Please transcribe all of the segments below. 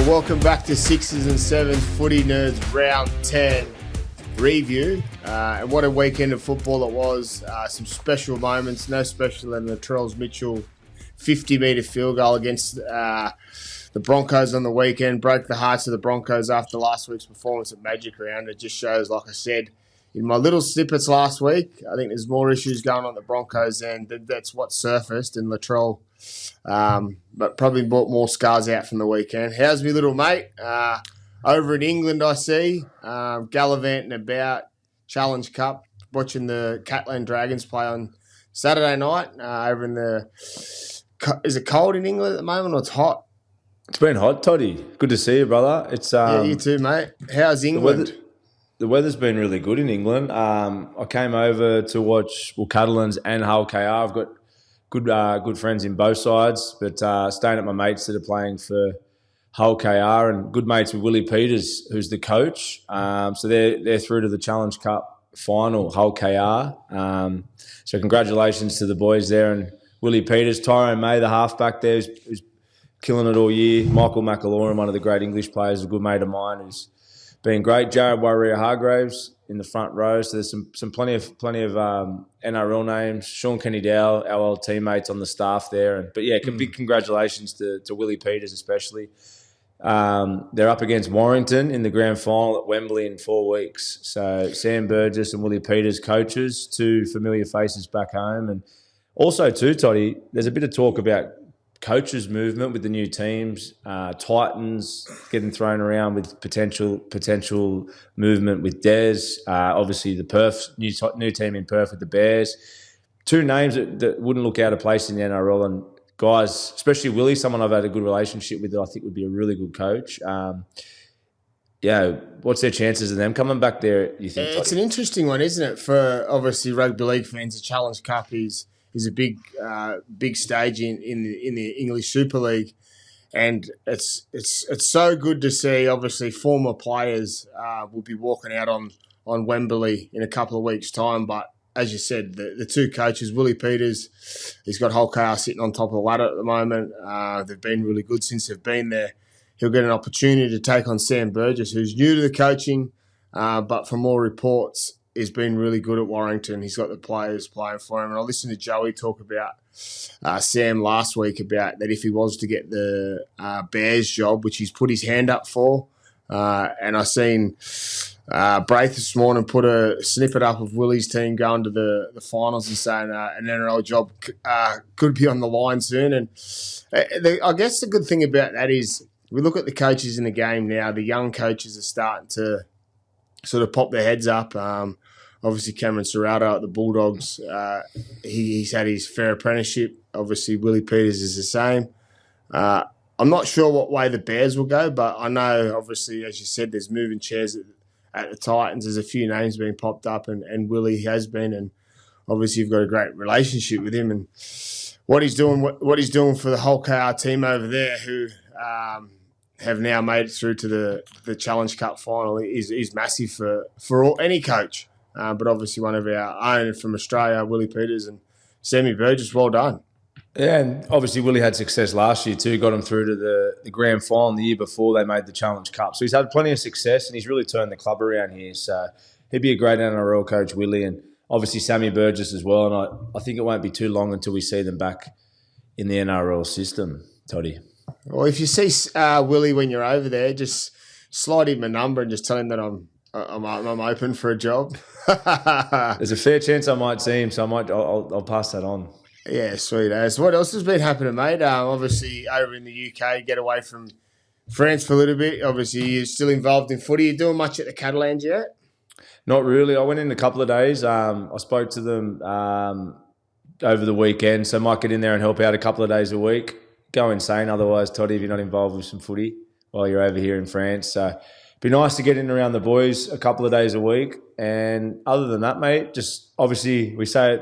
Welcome back to Sixes and Sevens Footy Nerds Round 10 review. And what a weekend of football it was. Some special moments, no special than the Latrells Mitchell 50-metre field goal against the Broncos on the weekend. Broke the hearts of the Broncos after last week's performance at Magic Round. It just shows, like I said, in my little snippets last week, I think there's more issues going on at the Broncos and that's what surfaced in Latrell. But probably brought more scars out from the weekend. How's me little mate? Over in England, I see, gallivanting about Challenge Cup, watching the Catalan Dragons play on Saturday night over in the... Is it cold in England at the moment or it's hot? It's been hot, Toddy. Good to see you, brother. It's yeah, you too, mate. How's England? The weather's been really good in England. I came over to watch Catalans and Hull KR. I've got good friends in both sides, but staying at my mates that are playing for Hull KR and good mates with Willie Peters, who's the coach. So they're through to the Challenge Cup final, Hull KR. So congratulations to the boys there and Willie Peters. Tyrone May, the halfback there, who's killing it all year. Michael McAlorum, one of the great English players, a good mate of mine, who's been great. Jared Warrior-Hargraves in the front row. So there's some plenty of NRL names. Sean Kenny-Dow, our old teammates on the staff there. But yeah, big congratulations to Willie Peters especially. They're up against Warrington in the grand final at Wembley in 4 weeks. So Sam Burgess and Willie Peters coaches, two familiar faces back home. And also too, Toddy, there's a bit of talk about coaches movement with the new teams, Titans getting thrown around with potential movement with Des, obviously the Perth, new team in Perth with the Bears. Two names that wouldn't look out of place in the NRL, and guys, especially Willie, someone I've had a good relationship with that I think would be a really good coach. What's their chances of them coming back there, you think? It's an interesting one, isn't it? For obviously rugby league fans, the Challenge Cup is a big stage in the English Super League, and it's so good to see. Obviously, former players will be walking out on Wembley in a couple of weeks' time. But as you said, the two coaches, Willie Peters, he's got Hull KR sitting on top of the ladder at the moment. They've been really good since they've been there. He'll get an opportunity to take on Sam Burgess, who's new to the coaching, but from all reports, he's been really good at Warrington. He's got the players playing for him. And I listened to Joey talk about Sam last week about that if he was to get the Bears job, which he's put his hand up for. And I seen Braith this morning put a snippet up of Willie's team going to the finals and saying an NRL job could be on the line soon. And I guess the good thing about that is we look at the coaches in the game now. The young coaches are starting to sort of pop their heads up. Obviously, Cameron Serrato at the Bulldogs, he's had his fair apprenticeship. Obviously, Willie Peters is the same. I'm not sure what way the Bears will go, but I know, obviously, as you said, there's moving chairs at the Titans. There's a few names being popped up, and Willie has been, and obviously you've got a great relationship with him. And what he's doing for the whole KR team over there, who have now made it through to the Challenge Cup final, is massive for any coach. But obviously one of our own from Australia, Willie Peters and Sammy Burgess, well done. Yeah, and obviously Willie had success last year too, got him through to the grand final the year before they made the Challenge Cup. So he's had plenty of success and he's really turned the club around here. So he'd be a great NRL coach, Willie, and obviously Sammy Burgess as well. And I think it won't be too long until we see them back in the NRL system, Toddy. Well, if you see Willie when you're over there, just slide him a number and just tell him that I'm open for a job. There's a fair chance I might see him, so I'll pass that on. Yeah, sweet as. What else has been happening, mate? Obviously, over in the UK, get away from France for a little bit. Obviously, you're still involved in footy. You doing much at the Catalans yet? Not really. I went in a couple of days. I spoke to them over the weekend, so I might get in there and help out a couple of days a week. Go insane otherwise, Toddy, if you're not involved with some footy while you're over here in France. So it'd be nice to get in around the boys a couple of days a week. And other than that, mate, just obviously we say it,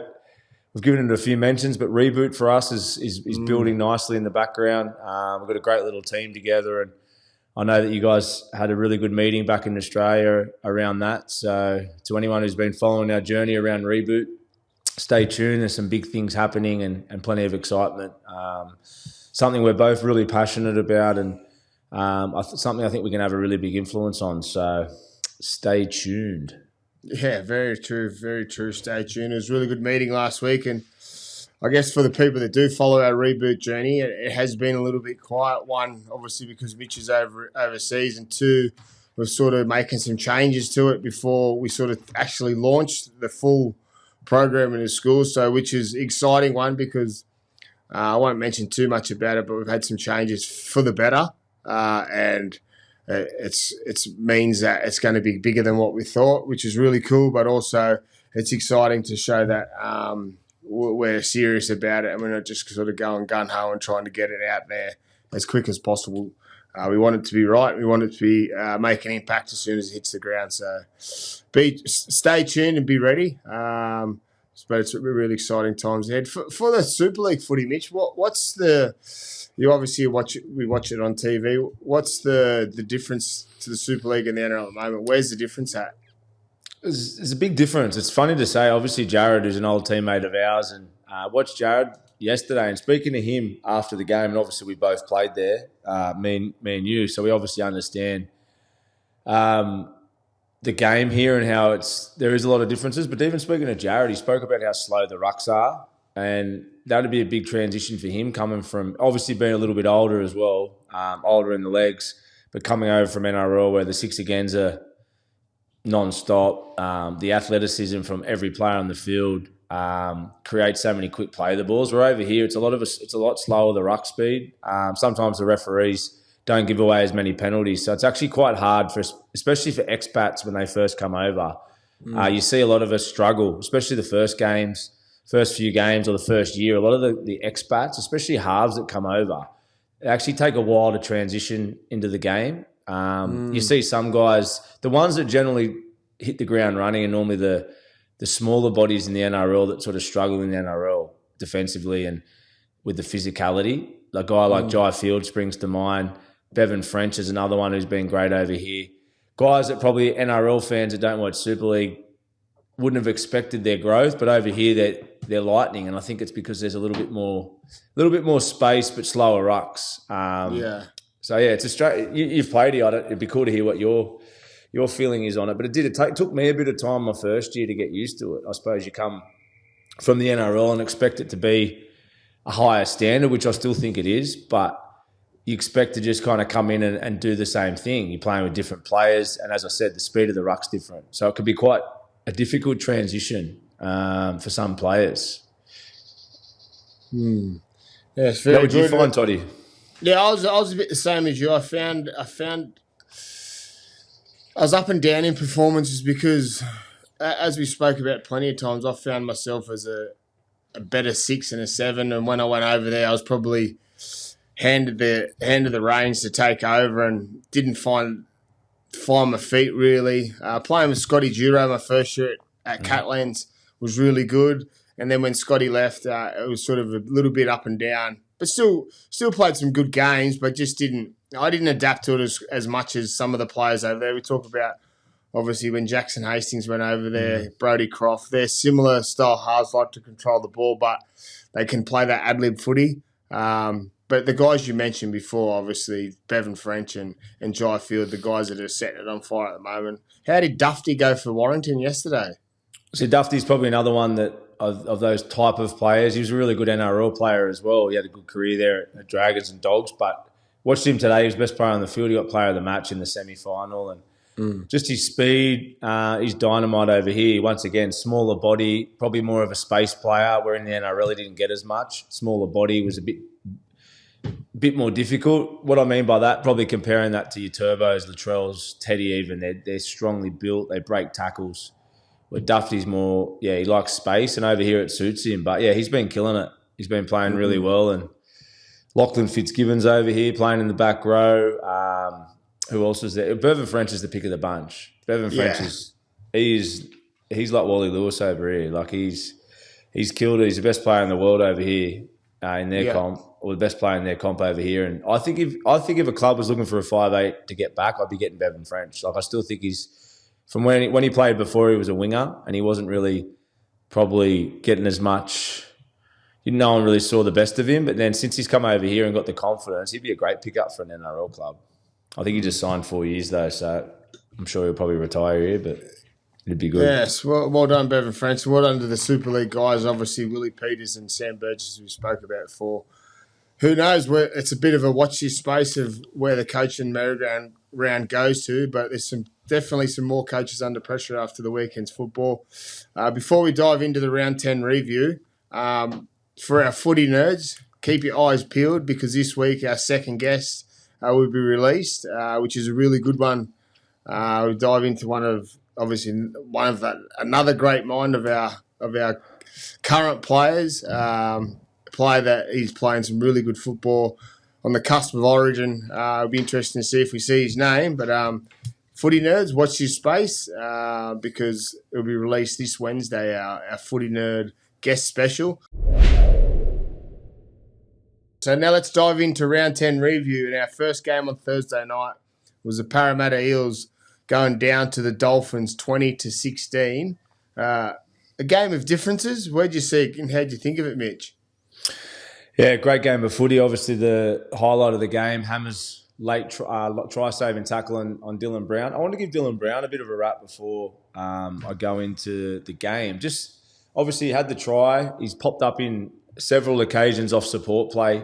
we've given it a few mentions, but Reboot for us is building nicely in the background. We've got a great little team together, and I know that you guys had a really good meeting back in Australia around that. So to anyone who's been following our journey around Reboot, stay tuned. There's some big things happening and plenty of excitement. Something we're both really passionate about, and Something I think we can have a really big influence on. So stay tuned. Yeah, very true, very true. Stay tuned. It was a really good meeting last week, and I guess for the people that do follow our reboot journey, it has been a little bit quiet. One, obviously, because Mitch is overseas, and two, we're sort of making some changes to it before we sort of actually launched the full program in the school. So, which is exciting one because I won't mention too much about it, but we've had some changes for the better, and it means that it's going to be bigger than what we thought, which is really cool. But also, it's exciting to show that we're serious about it, and we're not just sort of going gun ho and trying to get it out there as quick as possible. We want it to be right. We want it to be make an impact as soon as it hits the ground. So, stay tuned and be ready. But it's really exciting times ahead for the Super League footy. Mitch, what's the? You obviously we watch it on TV. What's the difference to the Super League and the NRL at the moment? Where's the difference at? There's a big difference. It's funny to say. Obviously, Jared is an old teammate of ours, and watched Jared yesterday. And speaking to him after the game, and obviously we both played there, me and you, so we obviously understand the game here and how there is a lot of differences. But even speaking to Jared, he spoke about how slow the rucks are, and that would be a big transition for him coming from obviously being a little bit older as well, older in the legs, but coming over from NRL where the six agains are non-stop. The athleticism from every player on the field creates so many quick play the balls. Where over here, it's a lot slower, the ruck speed. Sometimes the referees don't give away as many penalties. So it's actually quite hard, especially for expats when they first come over. You see a lot of us struggle, especially the first few games or the first year. A lot of the expats, especially halves that come over, they actually take a while to transition into the game. You see some guys, the ones that generally hit the ground running are normally the smaller bodies in the NRL that sort of struggle in the NRL defensively and with the physicality. A guy like Jai Field springs to mind. Bevan French is another one who's been great over here. Guys that probably NRL fans that don't watch Super League wouldn't have expected their growth, but over here they're lightning, and I think it's because there's a little bit more space but slower rucks. So yeah, it's a straight. You've played here. It'd be cool to hear what your feeling is on it. But it took me a bit of time my first year to get used to it. I suppose you come from the NRL and expect it to be a higher standard, which I still think it is, but you expect to just kind of come in and do the same thing. You're playing with different players, and as I said, the speed of the ruck's different. So it could be quite a difficult transition for some players. Yeah, it's very What would you find, Toddy? Yeah, I was a bit the same as you. I found I was up and down in performances because, as we spoke about plenty of times, I found myself as a better 6 and a 7, and when I went over there, I was probably handed the reins to take over and didn't find my feet really. Playing with Scotty Duro my first year at Catlands was really good, and then when Scotty left, it was sort of a little bit up and down. But still played some good games, but just I didn't adapt to it as much as some of the players over there. We talk about, obviously, when Jackson Hastings went over there, Brodie Croft, they're similar style halves, like to control the ball, but they can play that ad-lib footy. But the guys you mentioned before, obviously, Bevan French and Jai Field, the guys that are setting it on fire at the moment. How did Dufty go for Warrington yesterday? So Dufty's probably another one that of those type of players. He was a really good NRL player as well. He had a good career there at Dragons and Dogs, but watched him today. He was best player on the field. He got player of the match in the semi-final. And just his speed, his dynamite over here. Once again, smaller body, probably more of a space player, where in the NRL he didn't get as much. Smaller body was a bit more difficult. What I mean by that, probably comparing that to your Turbos, Latrells, Teddy even, they're strongly built. They break tackles. Where Dufty's more, he likes space, and over here it suits him. But, he's been killing it. He's been playing really well. And Lachlan Fitzgibbon's over here playing in the back row. Who else is there? Bevan French is the pick of the bunch. Bevan French he's like Wally Lewis over here. Like he's killed it. He's the best player in the world over here in their comp, or the best player in their comp over here. And I think if a club was looking for a 5'8" to get back, I'd be getting Bevan French. Like I still think he's from when he played before, he was a winger and he wasn't really probably getting as much. No one really saw the best of him, but then since he's come over here and got the confidence, he'd be a great pickup for an NRL club. I think he just signed 4 years though, so I'm sure he'll probably retire here, but it'd be good. Yes, well done, Bevan Francis. Well done to the Super League guys. Obviously, Willie Peters and Sam Burgess, we spoke about before. Who knows? Where it's a bit of a watch this space of where the coaching merry-go round goes to, but there's definitely some more coaches under pressure after the weekend's football. Before we dive into the round 10 review, for our footy nerds, keep your eyes peeled because this week our second guest will be released, which is a really good one. We'll dive into another great mind of our current players. Player that he's playing some really good football on the cusp of Origin. It'll be interesting to see if we see his name. But footy nerds, watch this space because it'll be released this Wednesday, our footy nerd guest special. So now let's dive into round 10 review. And our first game on Thursday night was the Parramatta Eels going down to the Dolphins 20-16. A game of differences. Where'd you see it and how'd you think of it, Mitch? Yeah, great game of footy. Obviously, the highlight of the game, Hammer's late try-saving tackle on Dylan Brown. I want to give Dylan Brown a bit of a rap before I go into the game. Just obviously, he had the try. He's popped up in several occasions off support play.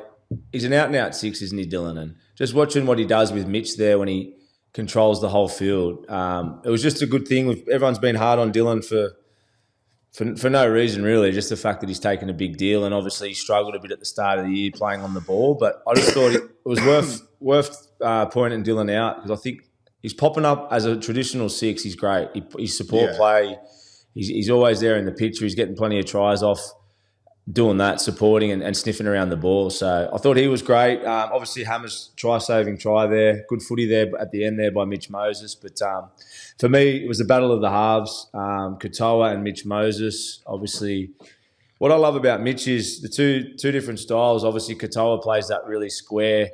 He's an out-and-out six, isn't he, Dylan? And just watching what he does with Mitch there when he controls the whole field. It was just a good thing. Everyone's been hard on Dylan for no reason, really, just the fact that he's taken a big deal, and obviously he struggled a bit at the start of the year playing on the ball. But I just thought it was worth pointing Dylan out because I think he's popping up as a traditional six. He's great. He's support play. He's always there in the picture. He's getting plenty of tries off doing that, supporting and sniffing around the ball. So I thought he was great. Obviously, Hammer's try-saving try there. Good footy there at the end there by Mitch Moses. But for me, it was the battle of the halves, Katoa and Mitch Moses. Obviously, what I love about Mitch is the two different styles. Obviously, Katoa plays that really square,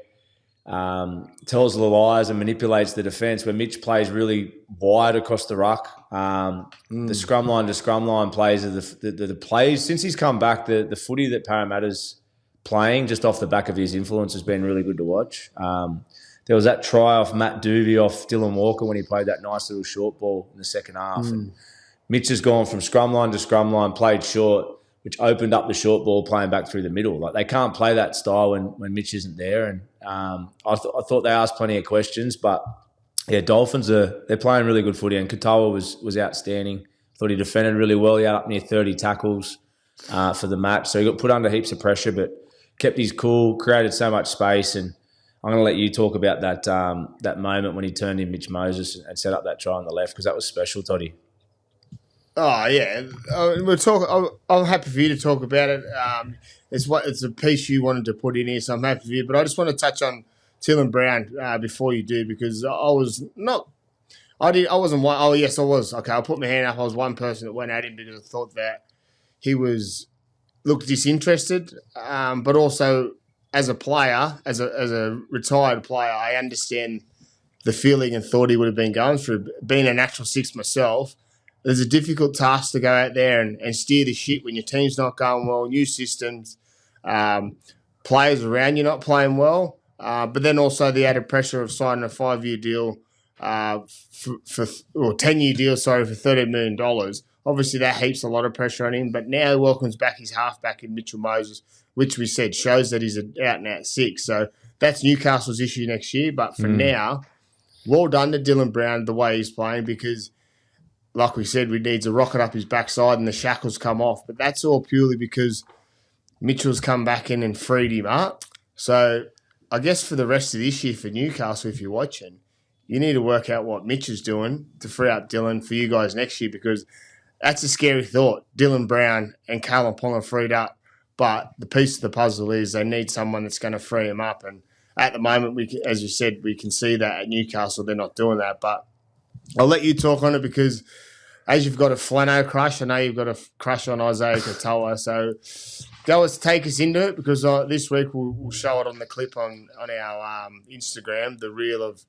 tells the lies and manipulates the defence, where Mitch plays really wide across the ruck. The scrum line to scrum line plays are the plays. Since he's come back, the footy that Parramatta's playing just off the back of his influence has been really good to watch. There was that try off Matt Doovey off Dylan Walker when he played that nice little short ball in the second half. And Mitch has gone from scrum line to scrum line, played short, which opened up the short ball playing back through the middle. Like they can't play that style when Mitch isn't there. And I thought they asked plenty of questions, but yeah, Dolphins they're playing really good footy, and Katoa was outstanding. I thought he defended really well. He had up near 30 tackles for the match, so he got put under heaps of pressure, but kept his cool, created so much space. And I'm going to let you talk about that moment when he turned in Mitch Moses and set up that try on the left, because that was special, Toddy. Oh yeah, we'll talk. I'm happy for you to talk about it. It's a piece you wanted to put in here, so I'm happy for you. But I just want to touch on Dylan Brown before you do, because I wasn't one. Oh yes, I was. Okay, I'll put my hand up. I was one person that went at him because I thought that he looked disinterested, but also as a player, as a retired player, I understand the feeling and thought he would have been going through. Being a natural six myself, there's a difficult task to go out there and steer the ship when your team's not going well, new systems, players around you not playing well, but then also the added pressure of signing a 5-year deal or 10-year deal, for $13 million. Obviously, that heaps a lot of pressure on him, but now he welcomes back his halfback in Mitchell Moses, which we said shows that he's an out-and-out six. So that's Newcastle's issue next year. But for now, well done to Dylan Brown the way he's playing, because, like we said, we need to rocket up his backside and the shackles come off. But that's all purely because Mitchell's come back in and freed him up. So I guess for the rest of this year for Newcastle, if you're watching, you need to work out what Mitch is doing to free up Dylan for you guys next year, because that's a scary thought. Dylan Brown and Callum Ponga freed up, but the piece of the puzzle is they need someone that's going to free him up. And at the moment, as you said, we can see that at Newcastle they're not doing that. But I'll let you talk on it, because as you've got a Flano crush, I know you've got a crush on Isaiah Katoa. So take us into it, because this week we'll show it on the clip on our Instagram, the reel of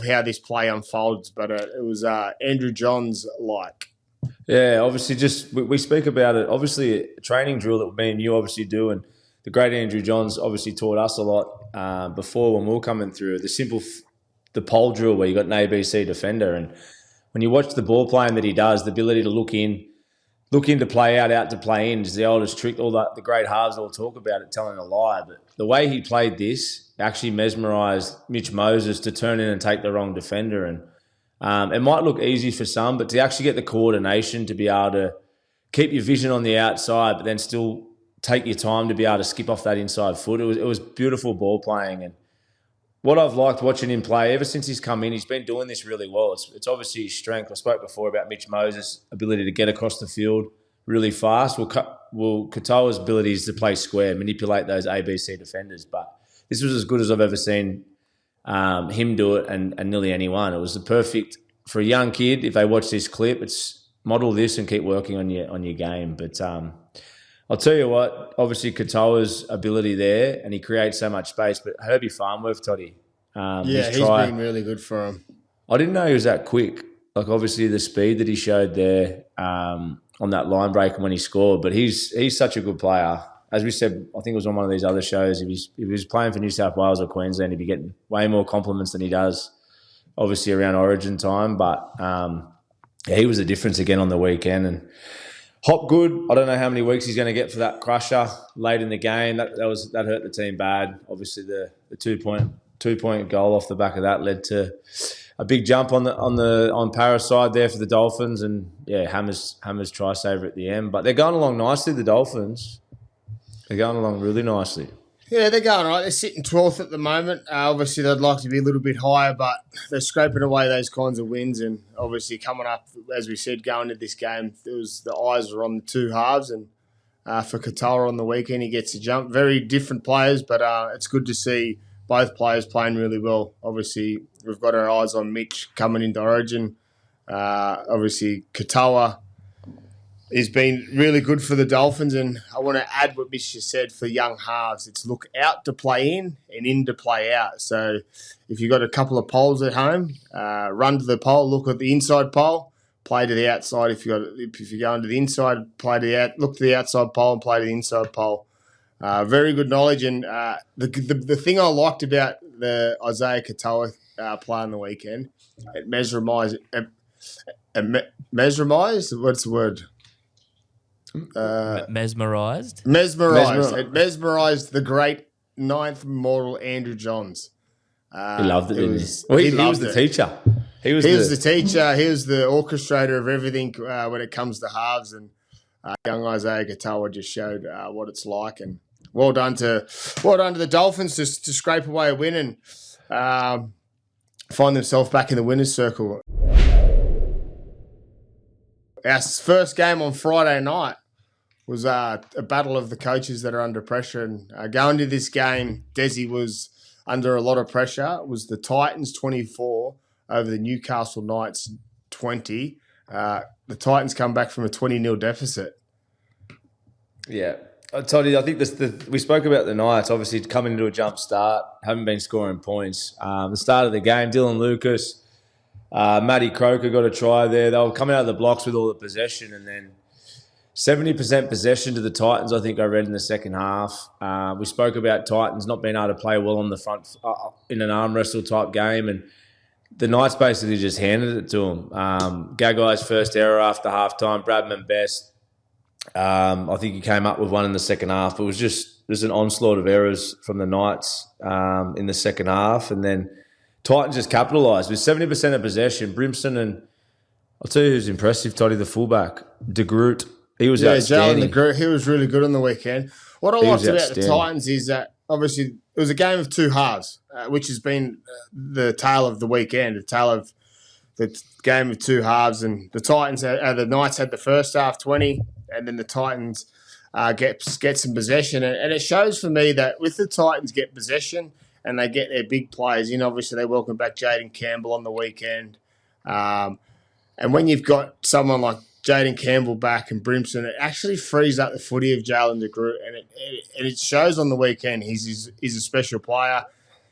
how this play unfolds. But it was Andrew Johns like. Yeah, obviously, just we speak about it. Obviously, a training drill that me and you obviously do, and the great Andrew Johns obviously taught us a lot before when we were coming through. The simple the pole drill where you got an ABC defender, and when you watch the ball playing that he does, the ability to look in to play out to play in is the oldest trick. All the great halves all talk about it, telling a lie. But the way he played this actually mesmerised Mitch Moses to turn in and take the wrong defender. And it might look easy for some, but to actually get the coordination to be able to keep your vision on the outside, but then still take your time to be able to skip off that inside foot. It was beautiful ball playing. And what I've liked watching him play ever since he's come in, he's been doing this really well. It's obviously his strength. I spoke before about Mitch Moses' ability to get across the field really fast. Katoa's ability is to play square, manipulate those ABC defenders. But this was as good as I've ever seen him do it, and nearly anyone. It was the perfect for a young kid. If they watch this clip, it's model this and keep working on your game. But I'll tell you what, obviously Katoa's ability there, and he creates so much space. But Herbie Farnworth, Toddy, he's been really good for him. I didn't know he was that quick. Like, obviously the speed that he showed there on that line break when he scored. But he's such a good player. As we said, I think it was on one of these other shows, if he was playing for New South Wales or Queensland, he'd be getting way more compliments than he does, obviously, around Origin time. But he was the difference again on the weekend. And Hopgood, I don't know how many weeks he's going to get for that crusher late in the game. That hurt the team bad. Obviously, the 2-point goal off the back of that led to a big jump on Para's side there for the Dolphins, and Hammer's try saver at the end. But they're going along nicely, the Dolphins. They're going along really nicely. Yeah, they're going all right. They're sitting 12th at the moment. Obviously, they'd like to be a little bit higher, but they're scraping away those kinds of wins. And obviously, coming up, as we said, going to this game, the eyes were on the two halves. And for Katoa on the weekend, he gets a jump. Very different players, but it's good to see both players playing really well. Obviously, we've got our eyes on Mitch coming into Origin. Obviously, Katoa has been really good for the Dolphins, and I want to add what Mitch just said for young halves. It's look out to play in to play out. So if you've got a couple of poles at home, run to the pole, look at the inside pole, play to the outside. If you're going to the inside, play to the look to the outside pole and play to the inside pole. Very good knowledge, and the thing I liked about the Isaiah Katoa play on the weekend, it mesmerised. What's the word? Mesmerised. It mesmerised the great ninth immortal Andrew Johns. He loved it, didn't he? Well, he was the teacher. He was the teacher. He was the orchestrator of everything when it comes to halves, and young Isaiah Katoa just showed what it's like. And well done to the Dolphins to scrape away a win and find themselves back in the winners' circle. Our first game on Friday night was a battle of the coaches that are under pressure. And going to this game, Desi was under a lot of pressure. It was the Titans 24 over the Newcastle Knights 20. The Titans come back from a 20-0 deficit. Yeah. I told you, I think we spoke about the Knights, obviously coming into a jump start, haven't been scoring points. The start of the game, Dylan Lucas, Matty Croker got a try there. They were coming out of the blocks with all the possession, and then 70% possession to the Titans, I think I read in the second half. We spoke about Titans not being able to play well on the front in an arm wrestle type game, and the Knights basically just handed it to them. Gagai's first error after halftime, Bradman best. I think he came up with one in the second half. It was just an onslaught of errors from the Knights in the second half, and then Titans just capitalised with 70% of possession. Brimson, and I'll tell you who's impressive, Toddy, the fullback, De Groot. He was outstanding. De Groot, he was really good on the weekend. What I liked about the Titans is that obviously it was a game of two halves, which has been the tale of the weekend, the tale of the game of two halves. And the Knights had the first half 20, and then the Titans get some possession. And it shows for me that with the Titans get possession and they get their big players in, obviously they welcome back Jaden Campbell on the weekend. And when you've got someone like Jaden Campbell back and Brimson, it actually frees up the footy of Jalen De Groot, and it shows on the weekend. He's a special player.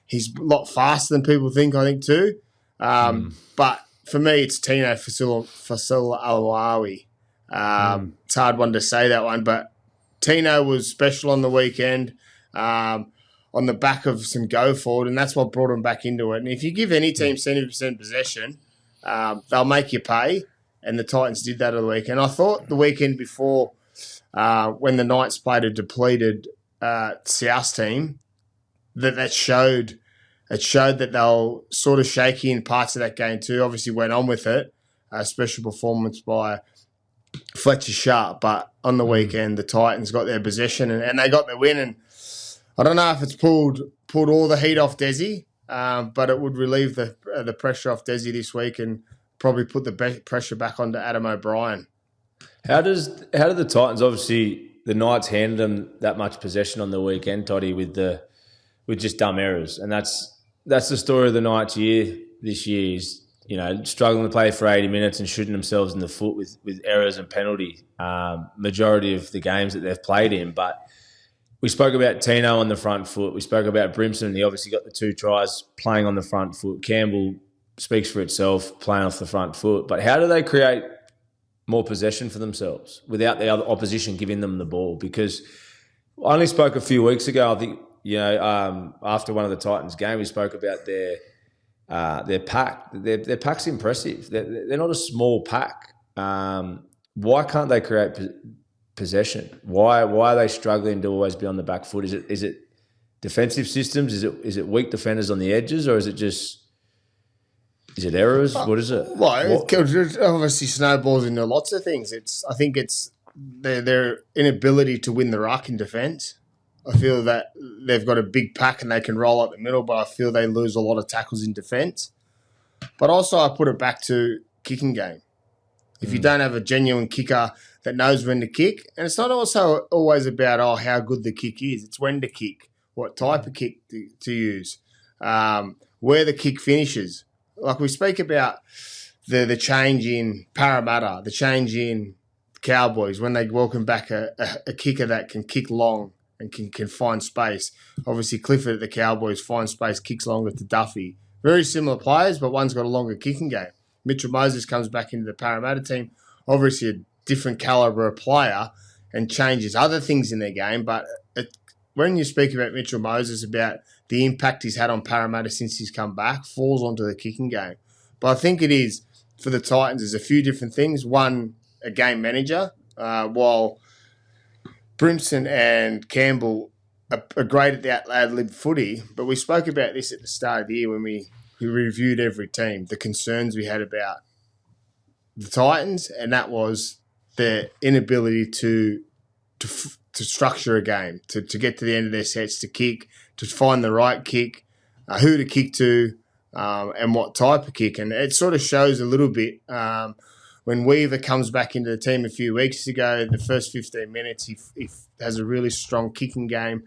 He's a lot faster than people think, I think, too. But for me, it's Tino Fasilawi. It's a hard one to say, that one, but Tino was special on the weekend. I on the back of some go forward, and that's what brought them back into it. And if you give any team 70% possession, they'll make you pay, and the Titans did that on the weekend. I thought the weekend before, when the Knights played a depleted South team, that showed that they were sort of shaky in parts of that game too. Obviously went on with it, a special performance by Fletcher Sharp, but on the weekend the Titans got their possession and they got their win. And I don't know if it's pulled all the heat off Desi, but it would relieve the pressure off Desi this week and probably put the pressure back onto Adam O'Brien. How do the Titans, obviously the Knights handed them that much possession on the weekend, Toddy, with just dumb errors, and that's the story of the Knights this year is, struggling to play for 80 minutes and shooting themselves in the foot with errors and penalty, majority of the games that they've played in. But we spoke about Tino on the front foot. We spoke about Brimson. He obviously got the 2 tries playing on the front foot. Campbell speaks for itself, playing off the front foot. But how do they create more possession for themselves without the other opposition giving them the ball? Because I only spoke a few weeks ago, I think, after one of the Titans game, we spoke about their pack. Their pack's impressive. They're not a small pack. Why can't they create possession? Why are they struggling to always be on the back foot? Is it defensive systems? Is it weak defenders on the edges, or is it errors? What is it? Well, it obviously snowballs into lots of things. I think it's their inability to win the ruck in defence. I feel that they've got a big pack and they can roll up the middle, but I feel they lose a lot of tackles in defence. But also I put it back to kicking game. If you don't have a genuine kicker that knows when to kick, and it's not also always about how good the kick is. It's when to kick, what type of kick to use, where the kick finishes. Like we speak about the change in Parramatta, the change in Cowboys, when they welcome back a kicker that can kick long and can find space. Obviously, Clifford at the Cowboys finds space, kicks longer to Duffy. Very similar players, but one's got a longer kicking game. Mitchell Moses comes back into the Parramatta team, obviously a different calibre of player and changes other things in their game. But when you speak about Mitchell Moses, about the impact he's had on Parramatta since he's come back, falls onto the kicking game. But I think it is, for the Titans, there's a few different things. One, a game manager, while Brimson and Campbell are great at the ad-lib footy, but we spoke about this at the start of the year when we reviewed every team, the concerns we had about the Titans, and that was their inability to structure a game, to get to the end of their sets, to kick, to find the right kick, who to kick to, and what type of kick. And it sort of shows a little bit when Weaver comes back into the team a few weeks ago. The first 15 minutes, he has a really strong kicking game.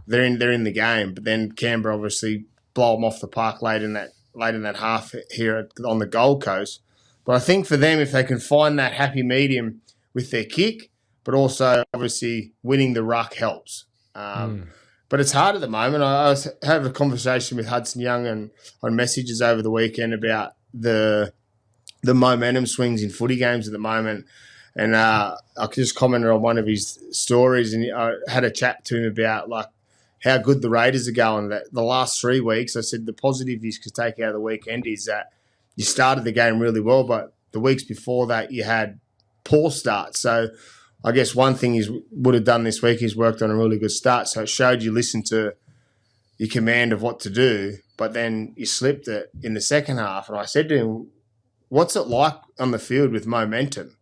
They're in the game, but then Canberra obviously blow them off the park late in that half here on the Gold Coast. But I think for them, if they can find that happy medium with their kick, but also obviously winning the ruck helps. But it's hard at the moment. I was having a conversation with Hudson Young and on messages over the weekend about the momentum swings in footy games at the moment. And I just commented on one of his stories, and I had a chat to him about like how good the Raiders are going. That the last 3 weeks, I said the positive you could take out of the weekend is that you started the game really well, but the weeks before that you had poor starts. So I guess one thing he would have done this week is worked on a really good start. So it showed you listened to your command of what to do, but then you slipped it in the second half. And I said to him, what's it like on the field with momentum?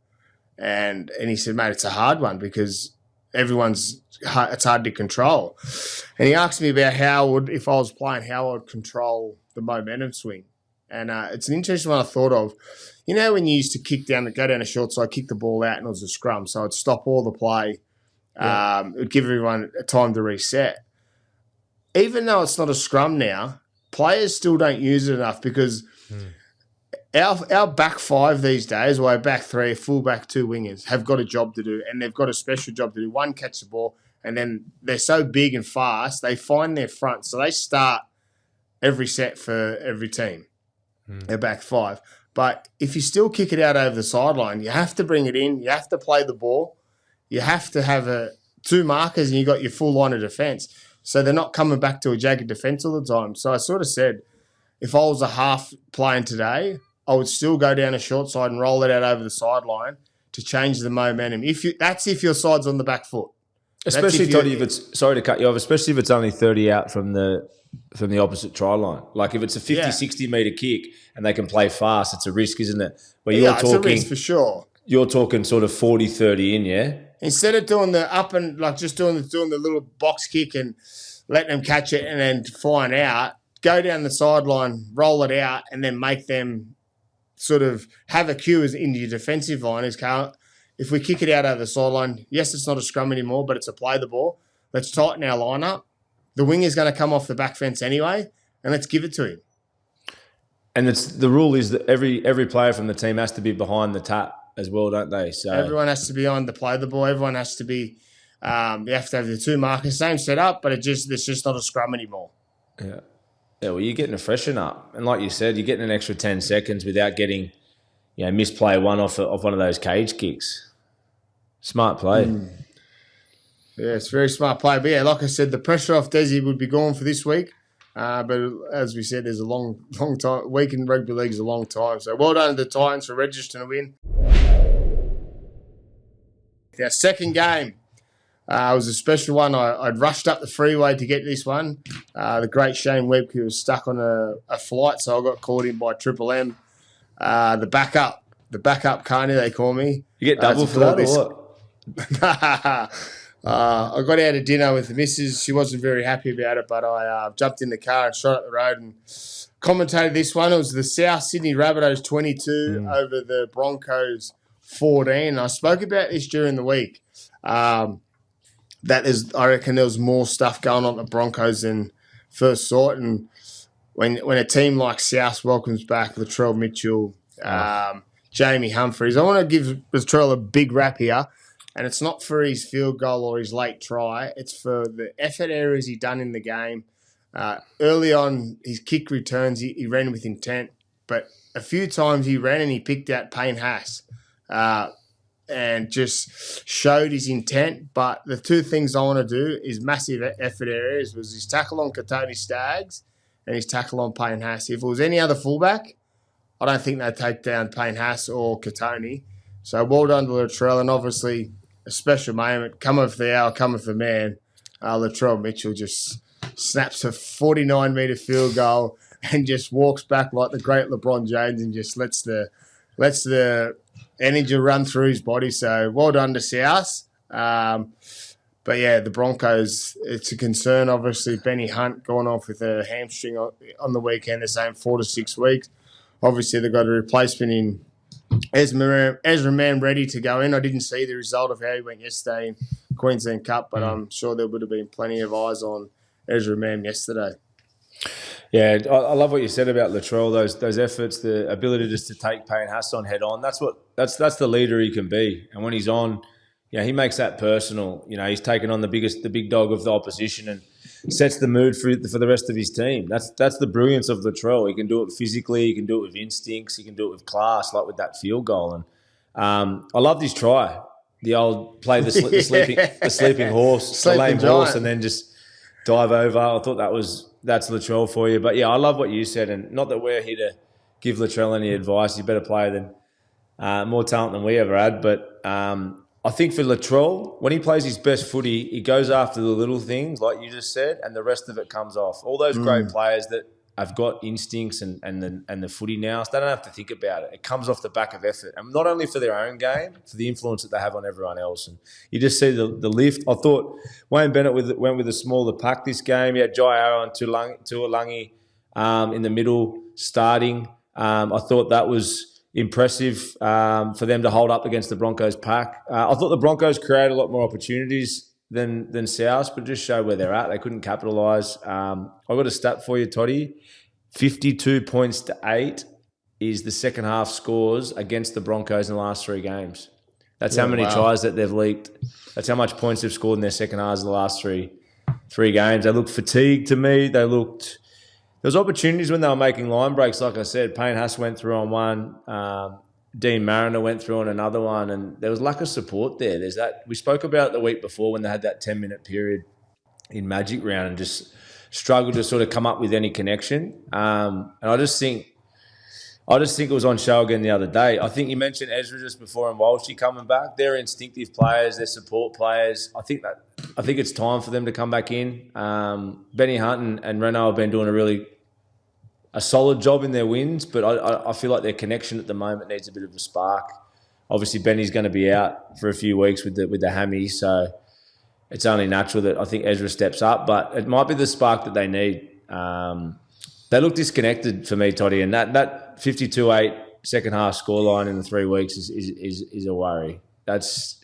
And he said, mate, it's a hard one because it's hard to control. And he asked me about if I was playing, how I would control the momentum swing. And it's an interesting one I thought of. You know, when you used to go down a short side, kick the ball out and it was a scrum, so it'd stop all the play. Yeah. It would give everyone a time to reset. Even though it's not a scrum now, players still don't use it enough because our back five these days, or our back three, fullback, 2 wingers, have got a job to do, and they've got a special job to do. One, catch the ball, and then they're so big and fast, they find their front. So they start every set for every team, their back five. But if you still kick it out over the sideline, you have to bring it in, you have to play the ball, you have to have 2 markers, and you got your full line of defence. So they're not coming back to a jagged defence all the time. So I sort of said, if I was a half playing today, I would still go down a short side and roll it out over the sideline to change the momentum. That's if your side's on the back foot. Especially, Toddy, if it's, sorry to cut you off, especially if it's only 30 out from the opposite try line. Like if it's a 50, 60 metre kick and they can play fast, it's a risk, isn't it? But it's a risk for sure. You're talking sort of 40, 30 in, yeah? Instead of doing the up and like just doing the little box kick and letting them catch it and then flying out, go down the sideline, roll it out, and then make them sort of have a cue as into your defensive line. If we kick it out over the sideline, yes, it's not a scrum anymore, but it's a play the ball. Let's tighten our lineup. The wing is going to come off the back fence anyway, and let's give it to him. And the rule is that every player from the team has to be behind the tap as well, don't they? So everyone has to be on the play the ball. Everyone has to be. You have to have the two markers, same setup, but it's just not a scrum anymore. Yeah. Yeah, well, you're getting a freshen up. And like you said, you're getting an extra 10 seconds without getting, misplay one off one of those cage kicks. Time play. Yeah, it's a very smart play. But yeah, like I said, the pressure off Desi would be gone for this week. But as we said, there's a long time. Week in rugby league is a long time. So well done to the Titans for registering a win. Our second game was a special one. I'd rushed up the freeway to get this one. The great Shane Webke was stuck on a flight, so I got called in by Triple M. The backup Carney, they call me. You get double for that or what? I got out of dinner with the missus. She wasn't very happy about it, but I jumped in the car and shot up the road and commentated this one. It was the South Sydney Rabbitohs 22 over the Broncos 14. I spoke about this during the week. I reckon there was more stuff going on at the Broncos than first thought. And when a team like South welcomes back Latrell Mitchell, Jamie Humphries, I want to give Latrell a big rap here. And it's not for his field goal or his late try. It's for the effort areas he done in the game. Early on, his kick returns, he ran with intent. But a few times he ran and he picked out Papenhuyzen and just showed his intent. But the two things I want to do is massive effort areas was his tackle on Katoa Staggs and his tackle on Papenhuyzen. If it was any other fullback, I don't think they'd take down Papenhuyzen or Katoa. So well done to Latrell, and obviously a special moment. Cometh the hour, cometh the man. Latrell Mitchell just snaps a 49-metre field goal and just walks back like the great LeBron James and just lets the energy run through his body. So well done to South. But yeah, the Broncos, it's a concern. Obviously, Benny Hunt going off with a hamstring on the weekend, the same 4 to 6 weeks. Obviously, they've got a replacement in Ezra Mann ready to go in. I didn't see the result of how he went yesterday in Queensland Cup, but I'm sure there would have been plenty of eyes on Ezra Mann yesterday. Yeah, I love what you said about Latrell. Those efforts, the ability just to take Papenhuyzen head on. That's the leader he can be. And when he's on, he makes that personal. He's taken on the big dog of the opposition and sets the mood for the rest of his team. That's the brilliance of Latrell. He can do it physically. He can do it with instincts. He can do it with class, like with that field goal. And I loved his try. The old play the sleeping horse, the lame horse, and then just dive over. I thought that's Latrell for you. But yeah, I love what you said, and not that we're here to give Latrell any advice. He's a better player than more talent than we ever had. But I think for Latrell, when he plays his best footy, he goes after the little things, like you just said, and the rest of it comes off. All those great players that have got instincts and the footy now, so they don't have to think about it. It comes off the back of effort, and not only for their own game, for the influence that they have on everyone else. And you just see the lift. I thought Wayne Bennett went with a smaller pack this game. He had Jai Arrow and Tuolangi in the middle starting. I thought that was impressive for them to hold up against the Broncos pack. I thought the Broncos created a lot more opportunities than South, but just show where they're at. They couldn't capitalise. I've got a stat for you, Toddy. 52 points to 8 is the second half scores against the Broncos in the last 3 games. That's how many tries that they've leaked. That's how much points they've scored in their second halves in the last three games. They looked fatigued to me. There was opportunities when they were making line breaks, like I said. Papenhuyzen went through on one. Dean Mariner went through on another one, and there was lack of support there. There's that. We spoke about it the week before when they had that 10-minute period in Magic Round and just struggled to sort of come up with any connection. And I just think it was on show again the other day. I think you mentioned Ezra just before and Walshy coming back. They're instinctive players. They're support players. I think it's time for them to come back in. Benny Hunt and Renault have been doing a solid job in their wins, but I feel like their connection at the moment needs a bit of a spark. Obviously, Benny's going to be out for a few weeks with the hammy, so it's only natural that I think Ezra steps up, but it might be the spark that they need. They look disconnected for me, Toddy, and that 52-8 second half scoreline in the 3 weeks is a worry. That's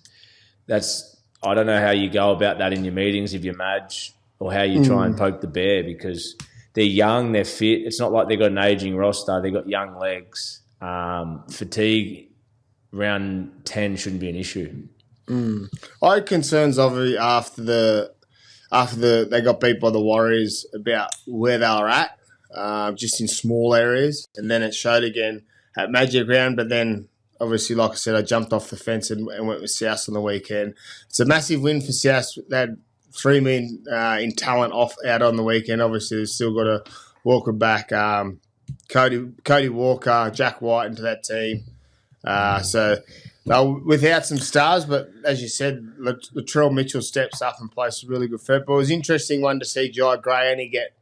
I don't know how you go about that in your meetings if you're Madge, or how you try and poke the bear, because they're young, they're fit. It's not like they've got an aging roster. They've got young legs. Fatigue round 10 shouldn't be an issue. I had concerns obviously after they got beat by the Warriors about where they were at, just in small areas, and then it showed again at Magic Round. But then, obviously, like I said, I jumped off the fence and went with South on the weekend. It's a massive win for South. They had 3 men in talent out on the weekend. Obviously, they've still got to welcome back Cody Walker, Jack White into that team. So they're without some stars, but as you said, Latrell Mitchell steps up and plays a really good football. But it was an interesting one to see Jai Gray only get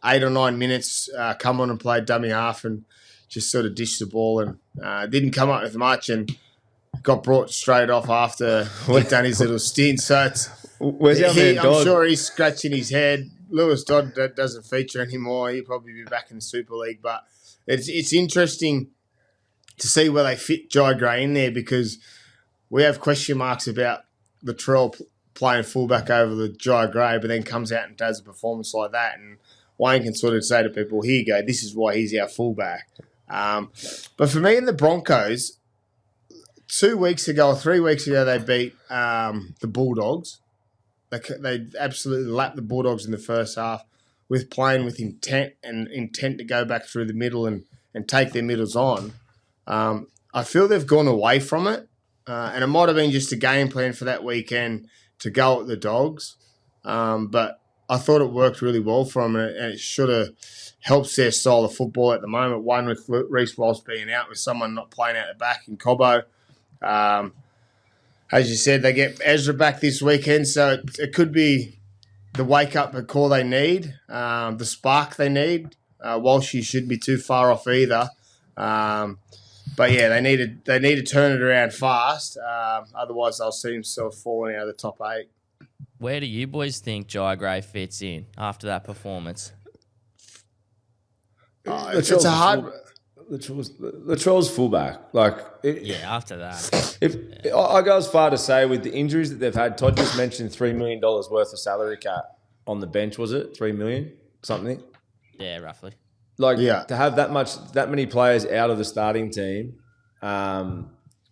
8 or 9 minutes, come on and play dummy half and just sort of dish the ball, and didn't come up with much and got brought straight off after he'd done his little stint. So I'm sure he's scratching his head. Lewis Dodd doesn't feature anymore. He'll probably be back in the Super League, but it's interesting to see where they fit Jai Gray in there, because we have question marks about Latrell playing fullback over the Jai Gray, but then comes out and does a performance like that. And Wayne can sort of say to people, here you go, this is why he's our fullback. But for me and the Broncos, 2 weeks ago or 3 weeks ago, they beat the Bulldogs. They absolutely lapped the Bulldogs in the first half with playing with intent to go back through the middle and take their middles on. I feel they've gone away from it, and it might have been just a game plan for that weekend to go at the Dogs, but I thought it worked really well for them, and it should have helps their style of football at the moment. One with Reece Walsh being out, with someone not playing out the back in Cobbo. As you said, they get Ezra back this weekend, so it could be the wake-up call they need, the spark they need. Walshy shouldn't be too far off either. But yeah, they need to turn it around fast. Otherwise, they'll see themselves falling out of the top 8. Where do you boys think Jai Gray fits in after that performance? It's a hard. Latrell's fullback. After that. I go as far to say, with the injuries that they've had, Todd just mentioned $3 million worth of salary cap on the bench. Was it $3 million something? Yeah, roughly. To have that many players out of the starting team, and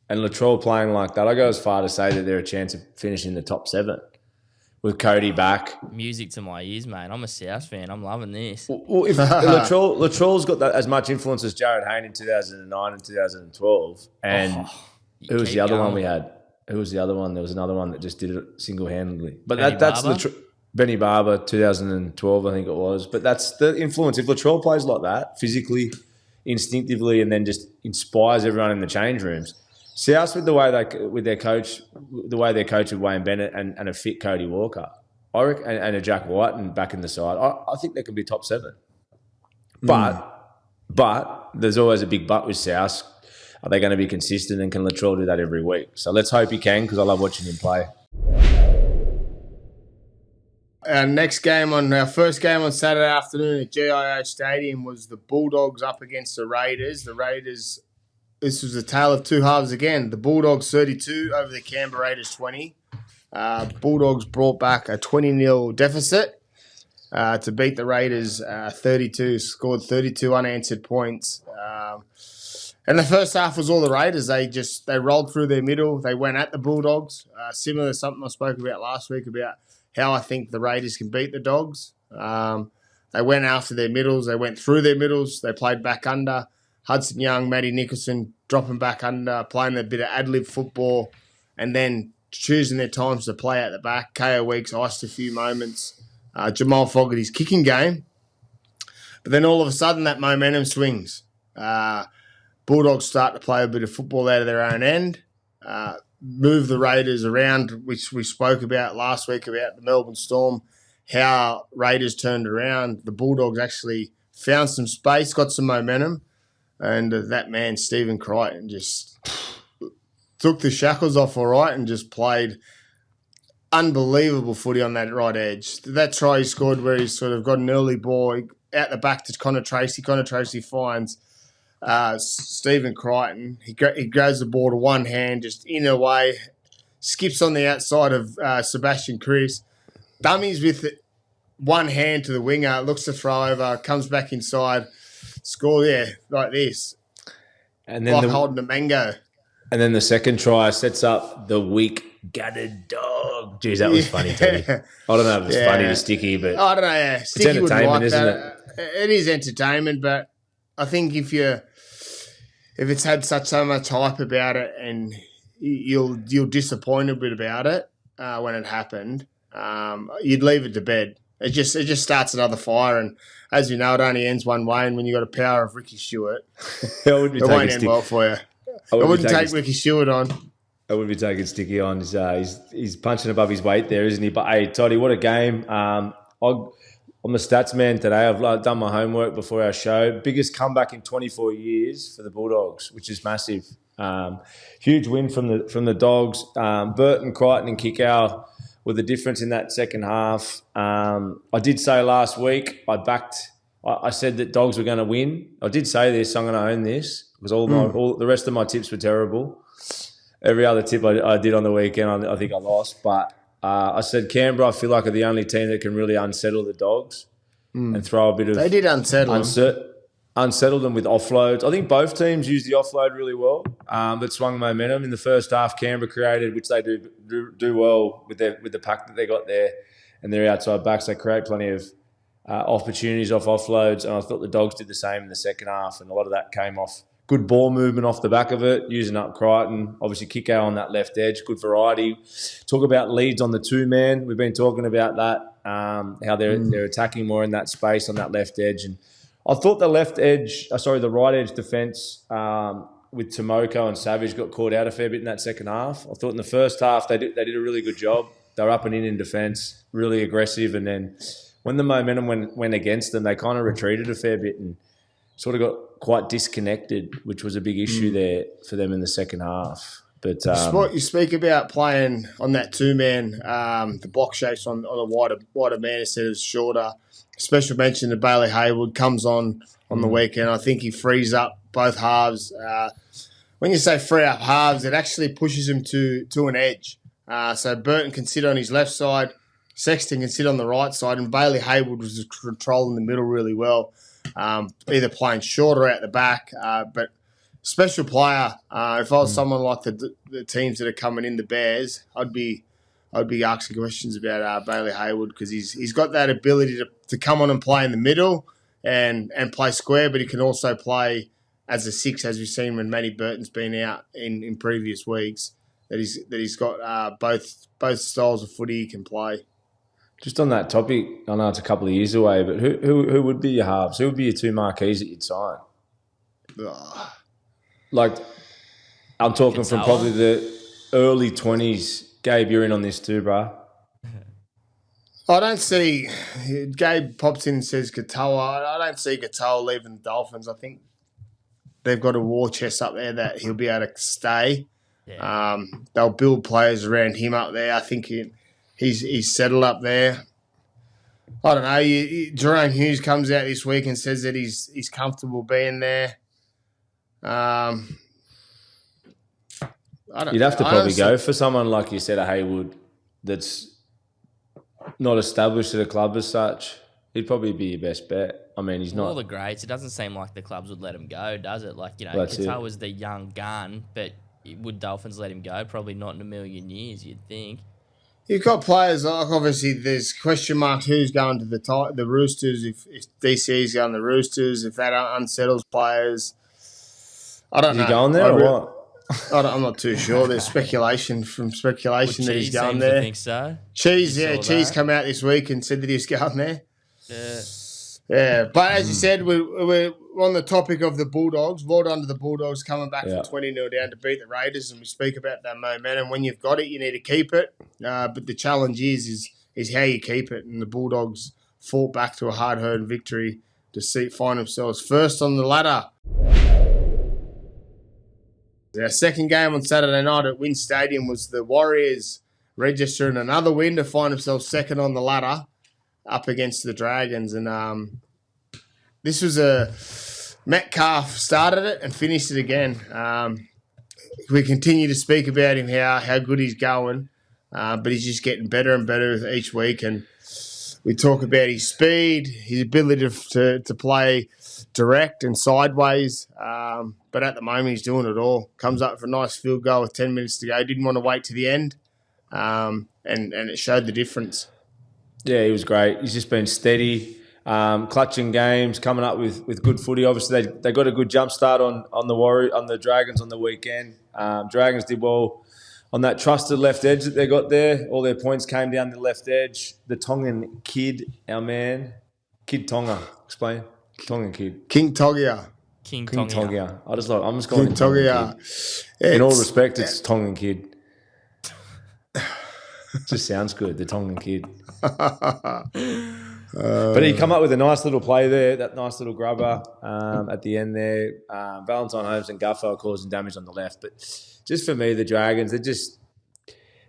Latrell playing like that, I go as far to say that they're a chance of finishing the top 7 with Cody back. Music to my ears, mate. I'm a South fan. I'm loving this. Well, if Latrell's got that as much influence as Jared Hayne in 2009 and 2012, and who was the other one we had? Who was the other one? There was another one that just did it single-handedly. But that's Benny Barber, 2012, I think it was. But that's the influence. If Latrell plays like that, physically, instinctively, and then just inspires everyone in the change rooms. South with their coach with Wayne Bennett and a fit Cody Walker, I reckon, and a Jack White and back in the side, I think they could be top 7. But there's always a big but with South. Are they going to be consistent, and can Latrell do that every week? So let's hope he can, because I love watching him play. Our first game on Saturday afternoon at GIO Stadium was the Bulldogs up against the Raiders. The Raiders, this was a tale of two halves again. The Bulldogs 32 over the Canberra Raiders 20. Bulldogs brought back a 20-0 deficit to beat the Raiders 32, scored 32 unanswered points. And the first half was all the Raiders. They rolled through their middle. They went at the Bulldogs. Similar to something I spoke about last week about how I think the Raiders can beat the Dogs. They went after their middles. They went through their middles. They played back under. Hudson Young, Matty Nicholson dropping back under, playing a bit of ad-lib football, and then choosing their times to play at the back. KO Weeks iced a few moments. Jamal Fogarty's kicking game. But then all of a sudden that momentum swings. Bulldogs start to play a bit of football out of their own end, move the Raiders around, which we spoke about last week about the Melbourne Storm, how Raiders turned around. The Bulldogs actually found some space, got some momentum, and that man, Stephen Crichton, just took the shackles off all right and just played unbelievable footy on that right edge. That try he scored where he sort of got an early ball out the back to Connor Tracy. Connor Tracy finds Stephen Crichton. He goes the ball to one hand, just in a way, skips on the outside of Sebastian Chris, dummies with one hand to the winger, looks to throw over, comes back inside, score, like this. And then like holding a mango. And then the second try sets up the weak gutted dog. Jeez, that was funny, Teddy. I don't know if it's funny to Sticky, but I don't know. Yeah. It's entertainment, isn't it? It is entertainment, but I think if it's had so much hype about it and you'll disappoint a bit about it when it happened, you'd leave it to bed. It just starts another fire, and as you know, it only ends one way. And when you got a power of Ricky Stewart, it won't end well for you. I wouldn't take Ricky Stewart on. I wouldn't be taking Sticky on. He's punching above his weight there, isn't he? But hey, Toddy, what a game! I'm the stats man today. I've done my homework before our show. Biggest comeback in 24 years for the Bulldogs, which is massive. Huge win from the Dogs. Burton, Crichton, and Kickow were the difference in that second half. I did say last week I said that Dogs were going to win. I did say this. I'm going to own this because all the rest of my tips were terrible. Every other tip I did on the weekend, I think I lost. But I said Canberra, I feel like, are the only team that can really unsettle the Dogs and throw a bit of... They did unsettle them. Unsettle them with offloads. I think both teams used the offload really well. That swung momentum. In the first half, Canberra created, which they do well with the pack that they got there and their outside backs. They create plenty of opportunities off offloads, and I thought the Dogs did the same in the second half, and a lot of that came off good ball movement off the back of it, using up Crichton. Obviously, Kickow on that left edge, good variety. Talk about leads on the two-man. We've been talking about that, how they're attacking more in that space on that left edge. And I thought the right edge defence with Tomoko and Savage got caught out a fair bit in that second half. I thought in the first half they did a really good job. They were up and in defence, really aggressive, and then when the momentum went against them, they kind of retreated a fair bit and sort of got quite disconnected, which was a big issue there for them in the second half. But you speak about playing on that two-man, the block shapes on a wider man instead of shorter. Special mention to Bailey Hayward comes on the weekend. I think he frees up both halves. When you say free up halves, it actually pushes him to an edge. So Burton can sit on his left side, Sexton can sit on the right side, and Bailey Hayward was just controlling the middle really well, either playing shorter out the back. But special player. If I was someone like the teams that are coming in, the Bears, I'd be asking questions about Bailey Hayward because he's got that ability to come on and play in the middle and play square, but he can also play as a six, as we've seen when Matty Burton's been out in previous weeks. That he's got both styles of footy he can play. Just on that topic, I know it's a couple of years away, but who would be your halves? Who would be your two marquees that you'd sign? Like, I'm talking from probably the early 20s. Gabe, you're in on this too, bro. I don't see... Gabe pops in and says Katoa. I don't see Katoa leaving the Dolphins. I think they've got a war chest up there that he'll be able to stay. Yeah. They'll build players around him up there. I think he's settled up there. I don't know. Jerome Hughes comes out this week and says that he's comfortable being there. You'd have to probably go for someone like you said, a Hayward, that's not established at a club as such. He'd probably be your best bet. I mean, he's not... All the greats, it doesn't seem like the clubs would let him go, does it? Like, Katoa was the young gun, but would Dolphins let him go? Probably not in a million years, you'd think. You've got players like, obviously, there's question marks who's going to the Roosters, if DC's going to the Roosters, if that unsettles players. I don't know. Is he going there or what? I'm not too sure. There's speculation that he's going seems there. to think so. Cheese come out this week and said that he's going there. Yeah. Yeah, but as you said, we're on the topic of the Bulldogs. Well done to the Bulldogs coming back from 20-0 down to beat the Raiders, and we speak about that momentum. When you've got it, you need to keep it. But the challenge is how you keep it, and the Bulldogs fought back to a hard-earned victory to find themselves first on the ladder. Our second game on Saturday night at Wynn Stadium was the Warriors registering another win to find themselves second on the ladder up against the Dragons. And this was Metcalf started it and finished it again. We continue to speak about him, how good he's going, but he's just getting better and better each week. And we talk about his speed, his ability to play direct and sideways. But at the moment, he's doing it all. Comes up for a nice field goal with 10 minutes to go. Didn't want to wait to the end, and it showed the difference. Yeah, he was great. He's just been steady, clutching games, coming up with good footy. Obviously, they got a good jump start on the Dragons on the weekend. Dragons did well on that trusted left edge that they got there. All their points came down the left edge. The Tongan kid, our man, Kid Tonga. Explain. Tongan kid. King Togia. King Tonga. I'm just calling him Tonga. In all respect, it's Tongan kid. It just sounds good, the Tongan kid. But he come up with a nice little play there, that nice little grubber at the end there. Valentine Holmes and Guffer causing damage on the left. But just for me, the Dragons, they're just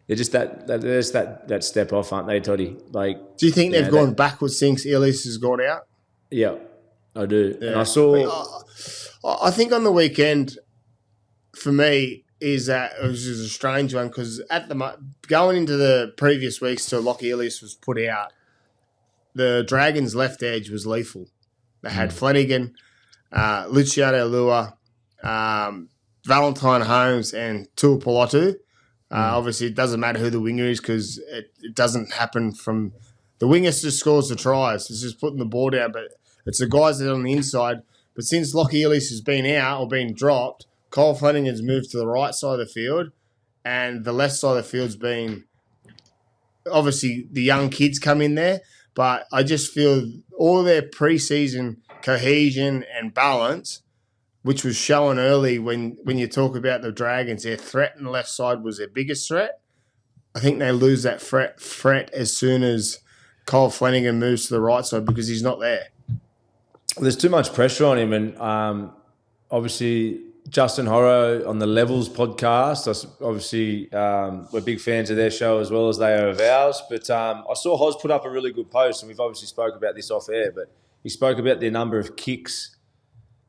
that step off, aren't they, Toddy? Like, do you think they've gone backwards since EELS has gone out? Yeah, I do. Yeah. And I think on the weekend, for me, is that it was just a strange one because going into the previous weeks till Lockie Ellis was put out, the Dragons' left edge was lethal. They had Flanagan, Luciano Lua, Valentine Holmes, and Tuipulotu. Obviously, it doesn't matter who the winger is because it doesn't happen from the winger just scores the tries. It's just putting the ball down, but it's the guys that are on the inside. But since Lockie Ellis has been out or been dropped, Kyle Flanagan's moved to the right side of the field, and the left side of the field's been obviously the young kids come in there. But I just feel all their preseason cohesion and balance, which was shown early when you talk about the Dragons, their threat on the left side was their biggest threat. I think they lose that threat as soon as Kyle Flanagan moves to the right side because he's not there. There's too much pressure on him, and obviously Justin Horro on the Levels podcast. Obviously, we're big fans of their show as well as they are of ours. But I saw Hoz put up a really good post, and we've obviously spoke about this off air. But he spoke about the number of kicks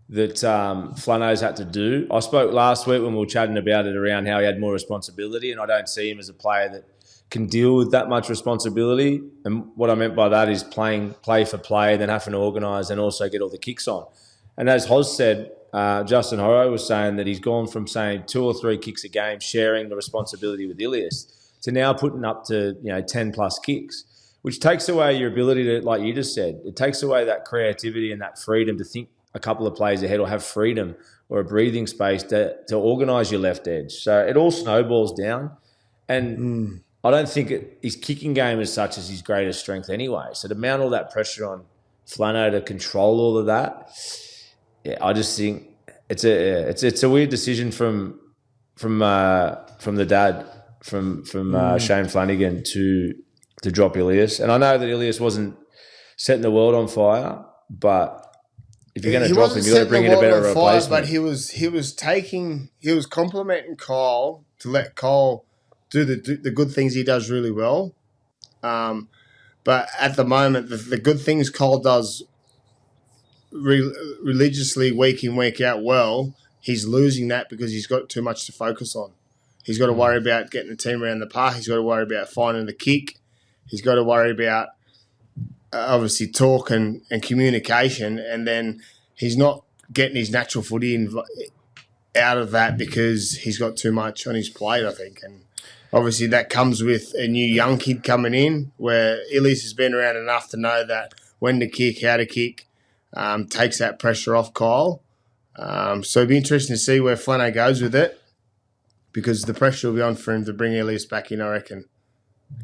that Flano's had to do. I spoke last week when we were chatting about it around how he had more responsibility, and I don't see him as a player that can deal with that much responsibility. And what I meant by that is playing play for play, then having to organise and also get all the kicks on. And as Hoz said, Justin Horro was saying that he's gone from saying 2 or 3 kicks a game, sharing the responsibility with Ilias, to now putting up to 10 plus kicks, which takes away your ability to, like you just said, it takes away that creativity and that freedom to think a couple of plays ahead or have freedom or a breathing space to organise your left edge. So it all snowballs down. And I don't think his kicking game as such is his greatest strength anyway. So to mount all that pressure on Flano to control all of that, yeah, I just think it's a weird decision from the dad, from Shane Flanagan to drop Ilias. And I know that Ilias wasn't setting the world on fire, but if you're going to drop him, you've got to bring in a better replacement. But he was complimenting Kyle to let Kyle do the good things he does really well. But at the moment, the good things Kyle does religiously week in, week out well, he's losing that because he's got too much to focus on. He's got to worry about getting the team around the park. He's got to worry about finding the kick. He's got to worry about obviously talk and communication, and then he's not getting his natural footy out of that because he's got too much on his plate, I think. And obviously that comes with a new young kid coming in where Ilias has been around enough to know that when to kick, how to kick, takes that pressure off Kyle. So it'll be interesting to see where Flano goes with it. because the pressure will be on for him to bring EELS back in, I reckon.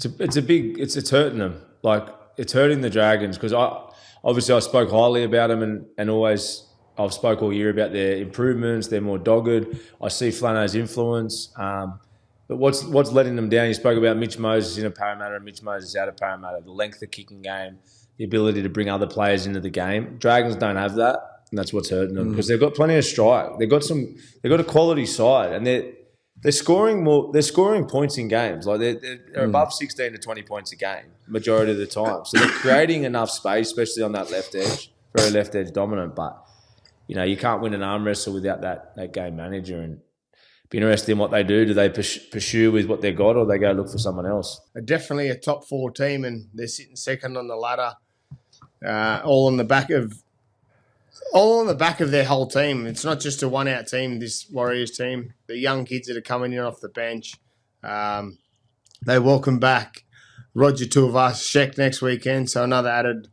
It's hurting them. Like, it's hurting the Dragons because I spoke highly about them and always I've spoke all year about their improvements. They're more dogged. I see Flano's influence. But what's letting them down? You spoke about Mitch Moses in a Parramatta and Mitch Moses out of Parramatta. The length of kicking game, the ability to bring other players into the game. Dragons don't have that, and that's what's hurting them because they've got plenty of strike. They've got a quality side, and they're scoring more. They're scoring points in games. Like they're above 16 to 20 points a game majority of the time. So they're creating enough space, especially on that left edge. Very left edge dominant, but you can't win an arm wrestle without that game manager. And be interested in what they do. Do they pursue with what they got, or they go look for someone else? They're definitely a top 4 team, and they're sitting second on the ladder, all on the back of their whole team. It's not just a one-out team, this Warriors team. The young kids that are coming in off the bench. They welcome back Roger Tuivasa-Sheck next weekend, so another added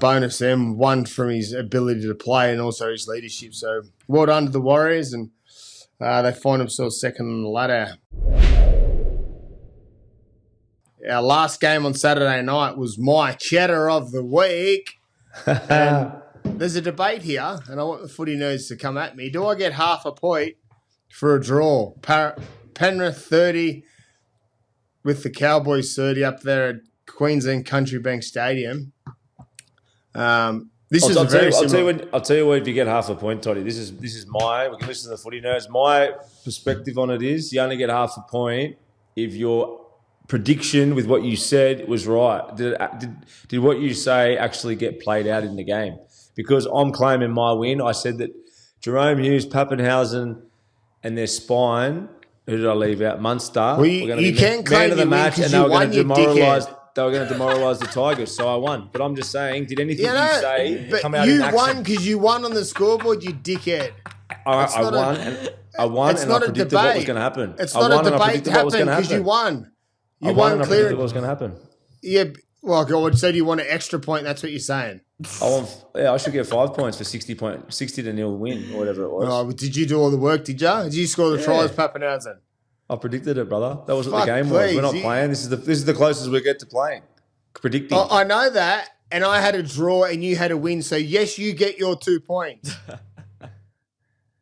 bonus to them, one from his ability to play and also his leadership. So well done to the Warriors, and they find themselves second on the ladder. Our last game on Saturday night was my cheddar of the week. And there's a debate here, and I want the footy nerds to come at me. Do I get half a point for a draw? Penrith 30 with the Cowboys 30 up there at Queensland Country Bank Stadium. I'll tell you what, if you get half a point, Toddy. This is we can listen to the footy nerds. My perspective on it is you only get half a point if your prediction with what you said was right. Did what you say actually get played out in the game? Because I'm claiming my win. I said that Jerome Hughes, Papenhuyzen, and their spine. Who did I leave out? Munster. Well, you can claim man of the match, and they were going to demoralise. They were going to demoralise the Tigers, so I won. But I'm just saying, did anything you say come out in action? You won because you won on the scoreboard, you dickhead. I won, and I predicted what was going to happen. It's not a debate to happen because you won. You won and I predicted what was going to happen. Yeah, well, I would say, do you want an extra point? That's what you're saying. I should get 5 points for 60 to 0 win or whatever it was. Oh, did you do all the work? Did you? Did you score the tries, Papenhuyzen? I predicted it, brother. That was what the game was. We're not playing. This is the closest we get to playing. Predicting. I know that, and I had a draw, and you had a win. So yes, you get your 2 points.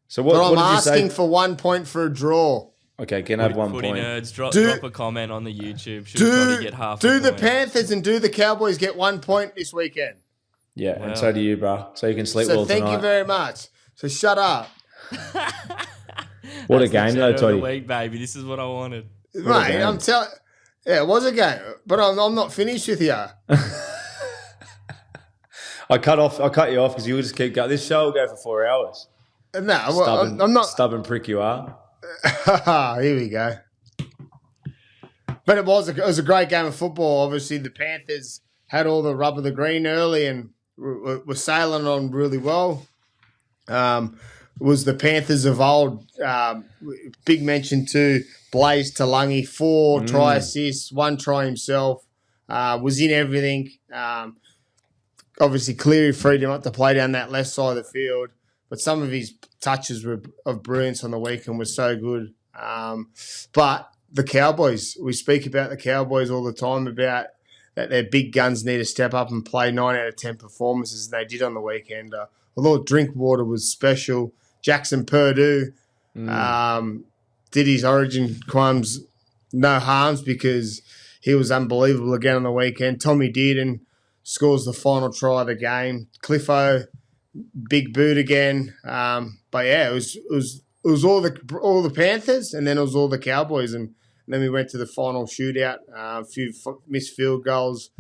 So what? But I'm what did you say? asking for 1 point for a draw. Okay, can I have 1 point? Footy nerds, drop a comment on the YouTube. Should Toddy get half? Do the Panthers and do the Cowboys get 1 point this weekend? Yeah, and so do you, bro. So you can sleep well tonight. So thank you very much. So shut up. What a game, though, Toddy. Week, baby. This is what I wanted. Mate, I'm telling. Yeah, it was a game, but I'm not finished with you. I cut you off because you would just keep going. This show will go for 4 hours. No, I'm not. Stubborn prick you are. Here we go. But it was a great game of football. Obviously, the Panthers had all the rub of the green early and were sailing on really well. Was the Panthers of old. Big mention to Blaze Talangi, 4 try assists, 1 try himself. Was in everything. Obviously, Cleary freed him up to play down that left side of the field. But some of his touches were of brilliance on the weekend were so good. But the Cowboys, we speak about the Cowboys all the time about that their big guns need to step up and play 9 out of 10 performances, and they did on the weekend. Although Drinkwater was special, Jackson Purdue did his origin crimes no harms because he was unbelievable again on the weekend. Tommy Dearden scores the final try of the game. Cliffo, big boot again. But yeah, it was all the Panthers, and then it was all the Cowboys, and then we went to the final shootout. A few missed field goals.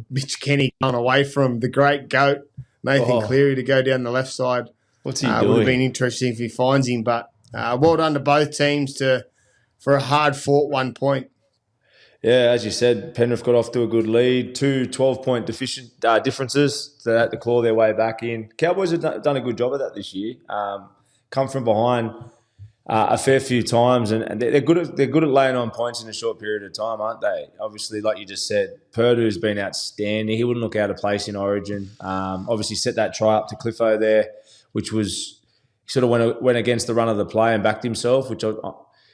Mitch Kenny gone away from the great GOAT, Nathan Cleary, to go down the left side. What's he doing? Would have been interesting if he finds him, but well done to both teams for a hard-fought 1 point. Yeah, as you said, Penrith got off to a good lead. 2 12-point differences. They had to claw their way back in. Cowboys have done a good job of that this year. Come from behind a fair few times, and they're good at laying on points in a short period of time, aren't they? Obviously, like you just said, Purdue's been outstanding. He wouldn't look out of place in Origin. Obviously, set that try up to Cliffo there, which was sort of went against the run of the play and backed himself, which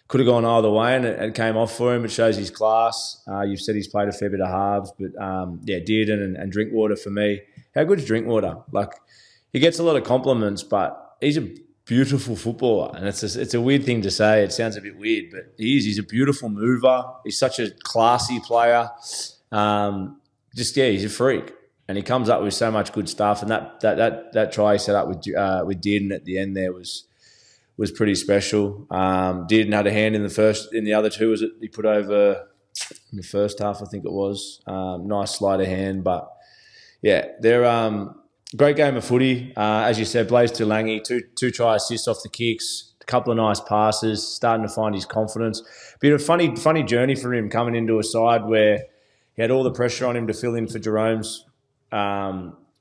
could have gone either way, and it came off for him. It shows his class. You've said he's played a fair bit of halves, but Dearden and Drinkwater for me. How good's Drinkwater? Like, he gets a lot of compliments, but he's a beautiful footballer, and it's a weird thing to say. It sounds a bit weird, but he is. He's a beautiful mover. He's such a classy player. He's a freak, and he comes up with so much good stuff. And that try he set up with Dearden at the end there was pretty special. Dearden had a hand in the other two. Was it he put over in the first half? I think it was. Nice sleight of hand, but yeah, they're great game of footy. As you said, Blaise Tulangi, two try assists off the kicks, a couple of nice passes, starting to find his confidence. Bit of a funny journey for him coming into a side where he had all the pressure on him to fill in for Jerome's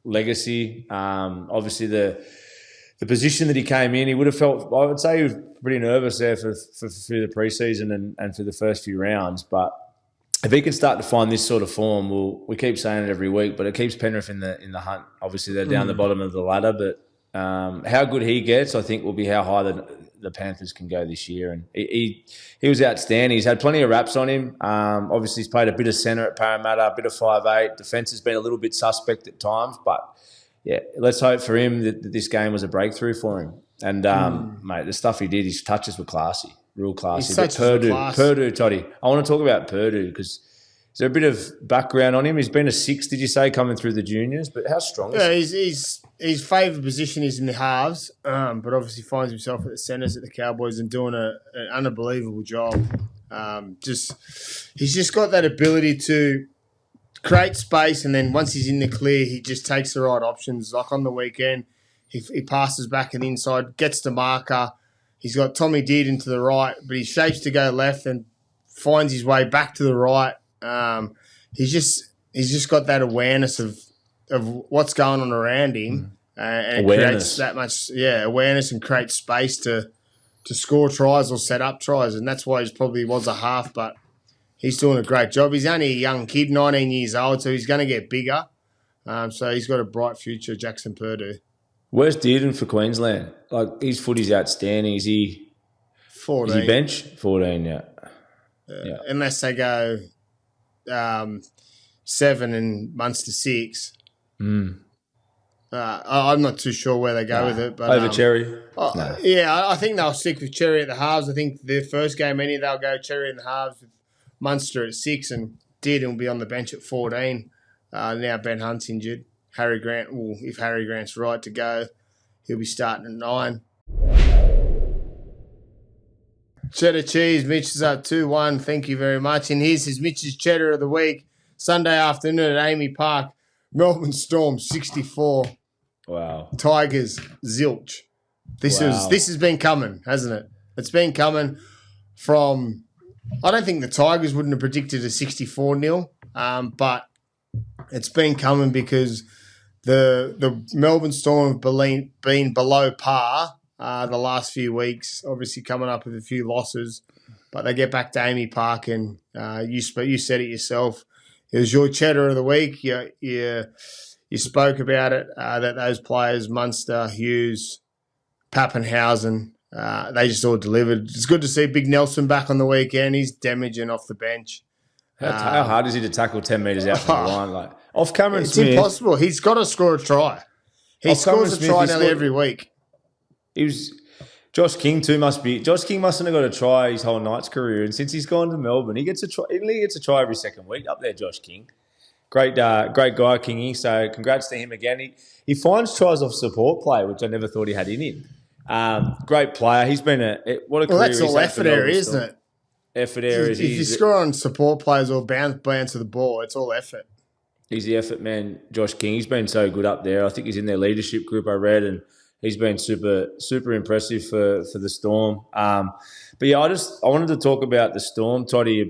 legacy. Obviously, the position that he came in, he would have felt, I would say he was pretty nervous there for the preseason and for the first few rounds. But if he can start to find this sort of form, we keep saying it every week, but it keeps Penrith in the hunt. Obviously, they're down the bottom of the ladder, but how good he gets, I think, will be how high the Panthers can go this year. And he was outstanding. He's had plenty of raps on him. Obviously, he's played a bit of centre at Parramatta, a bit of 5'8". Defence has been a little bit suspect at times, but yeah, let's hope for him that this game was a breakthrough for him. And, mate, the stuff he did, his touches were classy. Real classy. But Purdue, Toddy. I want to talk about Purdue because is there a bit of background on him? He's been a 6, did you say, coming through the juniors? But how strong is he? His favourite position is in the halves, but obviously finds himself at the centres at the Cowboys and doing an unbelievable job. He's just got that ability to create space, and then once he's in the clear, he just takes the right options. Like on the weekend, he passes back and inside, gets the marker. He's got Tommy Dearden to the right, but he shapes to go left and finds his way back to the right. He's just got that awareness of what's going on around him, and it creates that much awareness and creates space to score tries or set up tries, and that's why he probably was a half, but he's doing a great job. He's only a young kid, 19 years old, so he's going to get bigger. So he's got a bright future, Jackson Purdue. Where's Dearden for Queensland? Like, his footy's outstanding. Is he 14? Is he bench? 14, yeah. Unless they go 7 and Munster 6. I'm not too sure where they go with it. But over Cherry? No. Yeah, I think they'll stick with Cherry at the halves. I think their first game, they'll go Cherry in the halves with Munster at 6, and Dearden will be on the bench at 14. Now Ben Hunt's injured. Harry Grant, if Harry Grant's right to go, he'll be starting at 9. Cheddar Cheese, Mitch is up 2-1. Thank you very much. And here's his Mitch's Cheddar of the Week. Sunday afternoon at Amy Park. Melbourne Storm 64. Wow. Tigers zilch. This has been coming, hasn't it? It's been coming from. I don't think the Tigers wouldn't have predicted a 64-0, but it's been coming because the Melbourne Storm have been below par the last few weeks, obviously coming up with a few losses, but they get back to Amy Park, and you said it yourself. It was your Cheddar of the Week. You spoke about it, that those players, Munster, Hughes, Papenhuyzen, they just all delivered. It's good to see Big Nelson back on the weekend. He's damaging off the bench. How hard is he to tackle 10 metres out from the line? Like, off Cameron Smith. It's impossible. He's got to score a try. He scores a try nearly every week. Josh King Josh King mustn't have got a try his whole Knights career, and since he's gone to Melbourne, he gets a try every second week. Up there, Josh King. Great guy, Kingy. So congrats to him again. He finds tries off support play, which I never thought he had in him. Great player. He's been what a career. Well, that's all effort area, isn't it? Effort areas. If you score on support players or bounce to the ball, it's all effort. He's the effort man, Josh King. He's been so good up there. I think he's in their leadership group, I read, and he's been super, super impressive for the Storm. But yeah, I wanted to talk about the Storm, Toddy.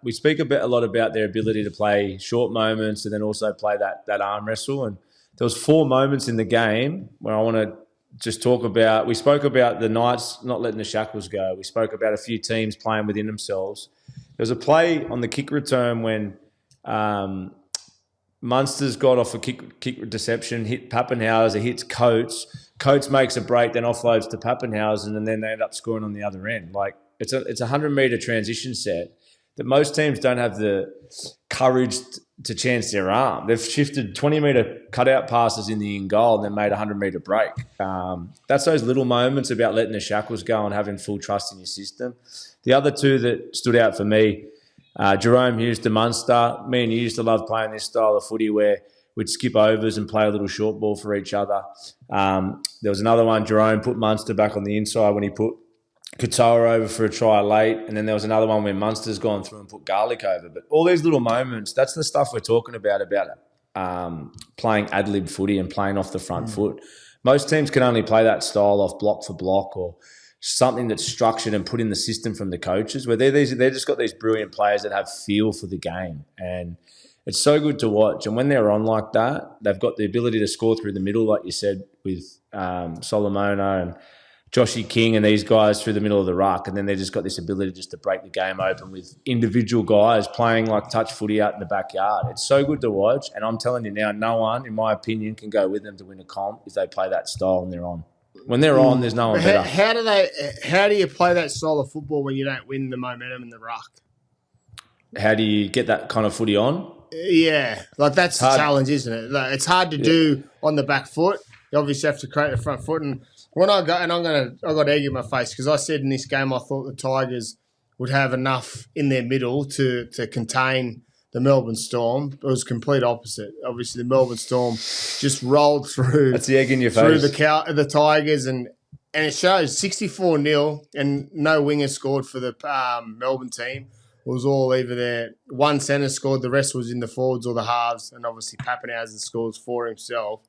We speak a lot about their ability to play short moments and then also play that arm wrestle. And there was 4 moments in the game where I want to just talk about. We spoke about the Knights not letting the shackles go. We spoke about a few teams playing within themselves. There was a play on the kick return when Munster's got off a kick deception, hit Papenhuyzen, hits Coates. Coates makes a break, then offloads to Papenhuyzen, and then they end up scoring on the other end. Like, it's a 100-metre transition set that most teams don't have the courage to chance their arm. They've shifted 20-metre cutout passes in the in goal and then made a 100-metre break. That's those little moments about letting the shackles go and having full trust in your system. The other two that stood out for me, Jerome Hughes to Munster. Me and you used to love playing this style of footy where we'd skip overs and play a little short ball for each other. There was another one, Jerome put Munster back on the inside when he put Katoa over for a try late, and then there was another one where Munster's gone through and put Garlic over. But all these little moments, that's the stuff we're talking about playing ad-lib footy and playing off the front foot. Most teams can only play that style off block for block or something that's structured and put in the system from the coaches, where they've just got these brilliant players that have feel for the game. And it's so good to watch. And when they're on like that, they've got the ability to score through the middle, like you said, with Solomono and Joshy King and these guys through the middle of the ruck. And then they've just got this ability just to break the game open with individual guys playing like touch footy out in the backyard. It's so good to watch. And I'm telling you now, no one, in my opinion, can go with them to win a comp if they play that style and they're on. When they're on, there's no one better. How do you play that style of football when you don't win the momentum in the ruck? How do you get that kind of footy on? Yeah, like that's the challenge, isn't it? Like, it's hard to do on the back foot. You obviously have to create the front foot. And when I go, and I got egg in my face because I said in this game I thought the Tigers would have enough in their middle to contain the Melbourne Storm. It was complete opposite. Obviously, the Melbourne Storm just rolled through. That's the egg in your face. Through the Tigers, and it shows 64-0, and no winger scored for the Melbourne team. It was all either there. One centre scored, the rest was in the forwards or the halves, and obviously Papenhuyzen scores for himself.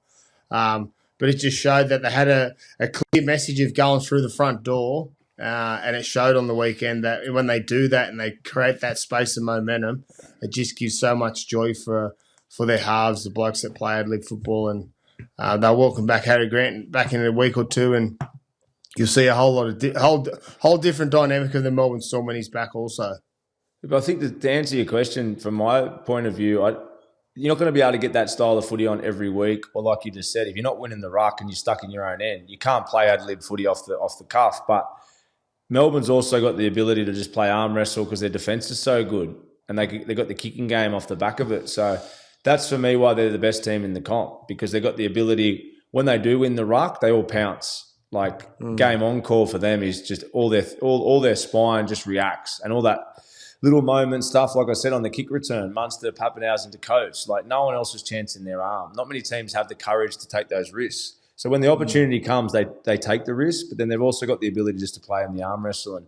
But it just showed that they had a clear message of going through the front door, and it showed on the weekend that when they do that and they create that space and momentum, it just gives so much joy for their halves, the blokes that play ad-lib football. And they'll welcome back Harry Grant back in a week or two, and you'll see a whole lot of whole different dynamic of the Melbourne Storm when he's back also. But I think that to answer your question, from my point of view, you're not going to be able to get that style of footy on every week. Or like you just said, if you're not winning the ruck and you're stuck in your own end, you can't play ad-lib footy off the cuff. But Melbourne's also got the ability to just play arm wrestle because their defence is so good, and they got the kicking game off the back of it. So that's for me why they're the best team in the comp, because they've got the ability, when they do win the ruck, they all pounce. Like game on call for them is just all their spine just reacts, and all that little moment stuff, like I said, on the kick return, Munster, Papenhuyzen to Coates, like no one else was chancing their arm. Not many teams have the courage to take those risks. So when the opportunity comes, they take the risk, but then they've also got the ability just to play in the arm wrestle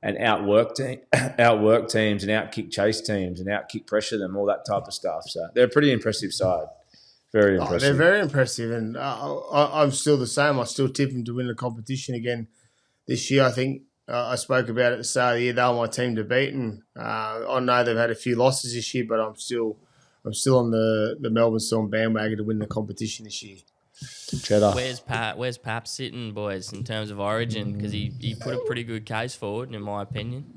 and outwork teams and outkick chase teams and outkick pressure them, all that type of stuff. So they're a pretty impressive side. Very impressive. They're very impressive, and I'm still the same. I still tip them to win the competition again this year. I think I spoke about it at the start of the year. They were my team to beat, and I know they've had a few losses this year, but I'm still on the Melbourne Storm bandwagon to win the competition this year. Cheddar. Where's Pap sitting, boys, in terms of Origin? Because he put a pretty good case forward, in my opinion.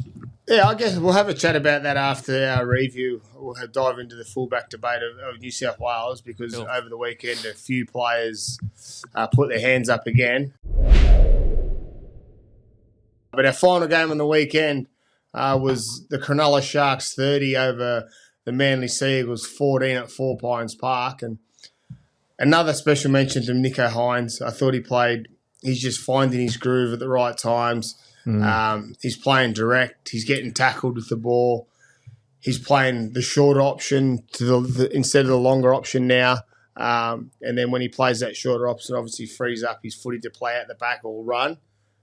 Yeah, I guess we'll have a chat about that after our review. We'll dive into the fullback debate of New South Wales, because over the weekend a few players put their hands up again. But our final game on the weekend was the Cronulla Sharks 30 over the Manly Sea Eagles 14 at Four Pines Park. And another special mention to Nicho Hynes. I thought he's just finding his groove at the right times. He's playing direct. He's getting tackled with the ball. He's playing the shorter option instead of the longer option now. And then when he plays that shorter option, obviously frees up his footy to play out the back or run.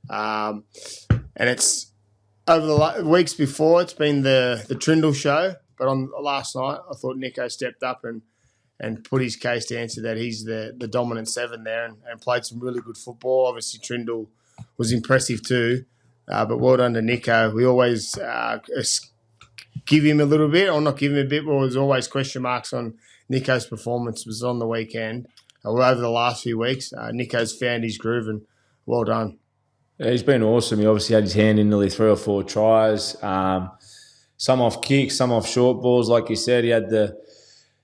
And it's over the weeks before, it's been the Trindle show. But on last night, I thought Nicho stepped up and put his case to answer that he's the dominant seven there and played some really good football. Obviously, Trindle was impressive too. But well done to Nicho. We always give him a little bit, or not give him a bit, but there's always question marks on Nicho's performance. Was on the weekend. Over the last few weeks, Nicho's found his groove, and well done. Yeah, he's been awesome. He obviously had his hand in nearly 3 or 4 tries. Some off kicks, some off short balls. Like you said, he had the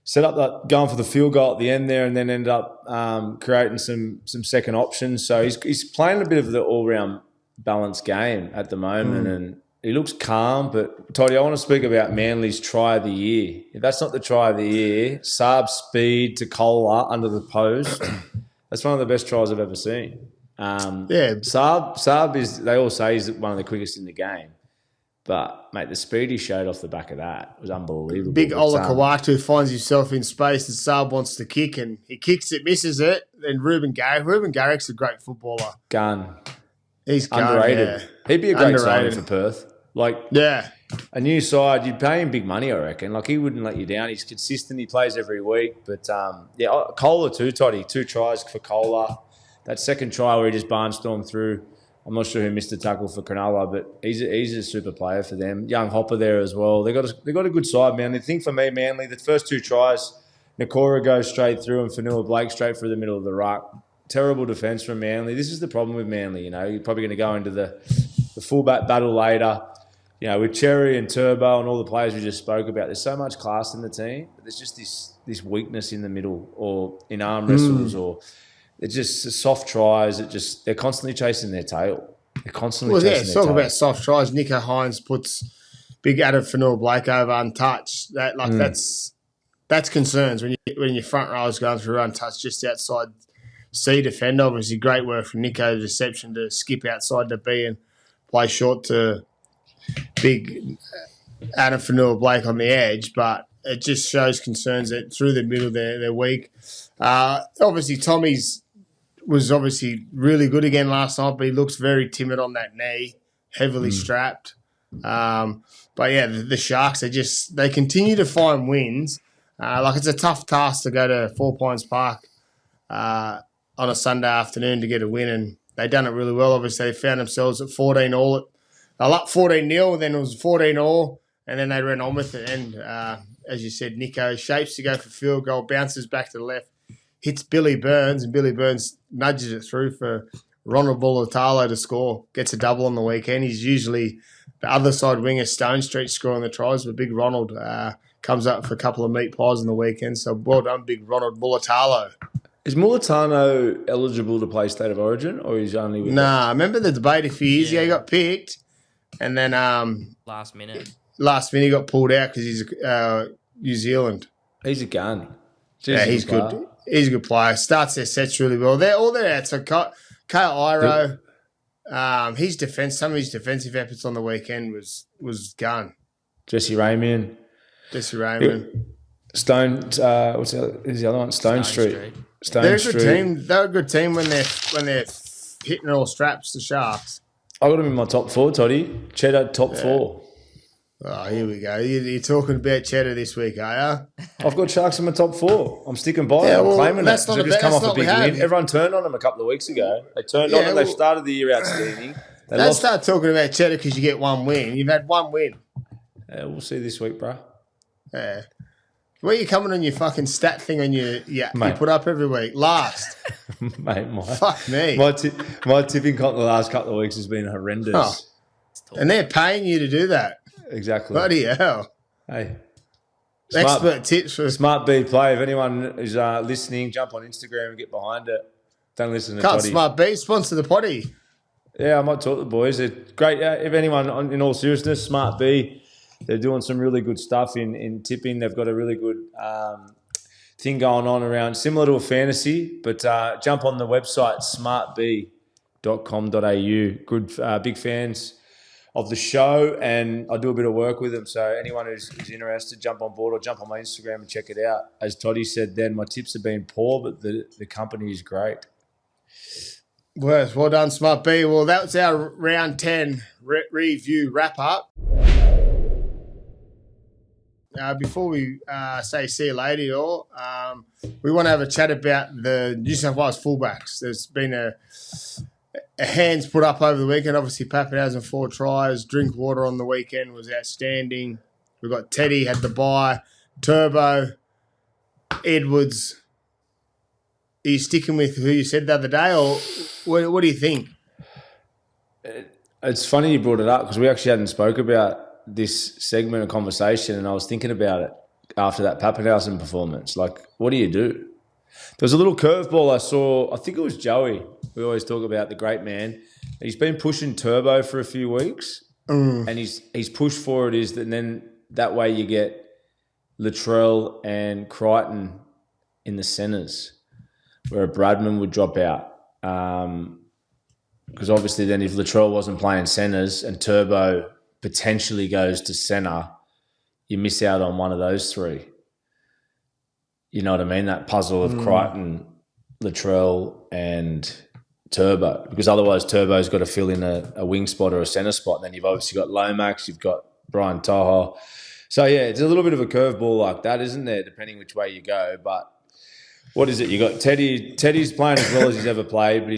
set up that going for the field goal at the end there, and then ended up creating some second options. So he's playing a bit of the all-round balanced game at the moment, and he looks calm. But Toddy, I want to speak about Manly's try of the year. If that's not the try of the year, Saab speed to Kohler under the post. That's one of the best tries I've ever seen. Saab is. They all say he's one of the quickest in the game. But, mate, the speed he showed off the back of that was unbelievable. Big Ola Kawatu finds himself in space and Saab wants to kick and he kicks it, misses it. Then Ruben Garrick's a great footballer. Gun. He's underrated. Yeah. He'd be a great signing for Perth. Yeah. A new side, you'd pay him big money, I reckon. He wouldn't let you down. He's consistent. He plays every week. But, Kohler too, Toddy. 2 tries for Kohler. That second try where he just barnstormed through. I'm not sure who missed the tackle for Cronulla, but he's a super player for them. Young Hopper there as well. They got a good side, man. The thing for me, Manly, the first 2 tries, Nakora goes straight through and Fanua Blake straight through the middle of the ruck. Terrible defence from Manly. This is the problem with Manly. You're probably going to go into the fullback battle later. With Cherry and Turbo and all the players we just spoke about, there's so much class in the team, but there's just this weakness in the middle or in arm wrestles or. It's just soft tries. They're constantly chasing their tail. They're constantly chasing their tail. Talk about soft tries. Nico Hines puts big Adam Fanua Blake over untouched. That's concerns when your front row is going through untouched just outside C defend. Obviously, great work from Nico, the reception to skip outside to B and play short to big Adam Fanua Blake on the edge. But it just shows concerns that through the middle they're weak. Obviously, Tommy's was obviously really good again last night, but he looks very timid on that knee, heavily strapped. But the Sharks, they continue to find wins. It's a tough task to go to 4 Pines Park on a Sunday afternoon to get a win, and they done it really well. Obviously, they found themselves at 14-all. They were up 14-0, then it was 14-all, and then they ran on with it. And as you said, Nico shapes to go for field goal, bounces back to the left, hits Billy Burns, and Billy Burns nudges it through for Ronald Bulatalo to score. Gets a double on the weekend. He's usually the other side winger, Stone Street, scoring the tries, but big Ronald comes up for a couple of meat pies on the weekend. So well done, big Ronald Bulatalo. Is Mulatano eligible to play State of Origin, or is he only with Nah, remember the debate a few years ago? He got picked, and then last minute he got pulled out because he's New Zealand. He's a gun. He's good. He's a good player. Starts their sets really well. They're all there. So Kyle Iro, his defense, some of his defensive efforts on the weekend was gun. Jesse Raymond. Stone. Who's the other one? Stone Street. They're a good team. They're a good team when they're hitting all straps. The Sharks. I got them in my top 4, Toddy. Cheddar top 4. Oh, here we go. You're talking about Cheddar this week, are you? I've got Sharks in my top 4. I'm sticking by it. I'm claiming that. They've just come off a big win. Everyone turned on them a couple of weeks ago. They turned on them. They started the year outstanding. Don't start talking about Cheddar because you get one win. You've had one win. We'll see this week, bro. Yeah. Where are you coming on your fucking stat thing on you put up every week? Last. Mate, fuck me. My tipping comp the last couple of weeks has been horrendous. Oh. And they're paying you to do that. Exactly. Bloody hell. Hey. Expert tips for Smart B play. If anyone is listening, jump on Instagram and get behind it. Don't listen to Can't Potty. Smart B sponsor the potty. Yeah, I might talk to the boys. They're great. If anyone, in all seriousness, Smart B, they're doing some really good stuff in tipping. They've got a really good thing going on around, similar to a fantasy, but jump on the website, smartb.com.au. Good, big fans of the show, and I do a bit of work with them. So anyone who's interested, jump on board or jump on my Instagram and check it out. As Toddy said then, my tips have been poor, but the company is great. Well done, Smart B. Well, that was our round 10 review wrap-up. Before we say see you later, y'all, we want to have a chat about the New South Wales fullbacks. There's been a hands put up over the weekend. Obviously, Papenhuyzen 4 tries. Drinkwater on the weekend was outstanding. We've got Teddy, had the bye. Turbo, Edwards. Are you sticking with who you said the other day, or what do you think? It's funny you brought it up because we actually hadn't spoke about this segment of conversation, and I was thinking about it after that Papenhuyzen performance. Like, what do you do? There was a little curveball I saw. I think it was Joey. We always talk about the great man. he's been pushing Turbo for a few weeks, and he's pushed for it is that then that way you get Latrell and Crichton in the centres, where Bradman would drop out. Because obviously then if Latrell wasn't playing centres and Turbo potentially goes to centre, you miss out on one of those three. You know what I mean? That puzzle of Crichton, Latrell and Turbo. Because otherwise Turbo's got to fill in a wing spot or a centre spot. And then you've obviously got Lomax, you've got Brian Taha. So, yeah, it's a little bit of a curveball like that, isn't there, depending which way you go. But what is it? You got Teddy. Teddy's playing as well as he's ever played, but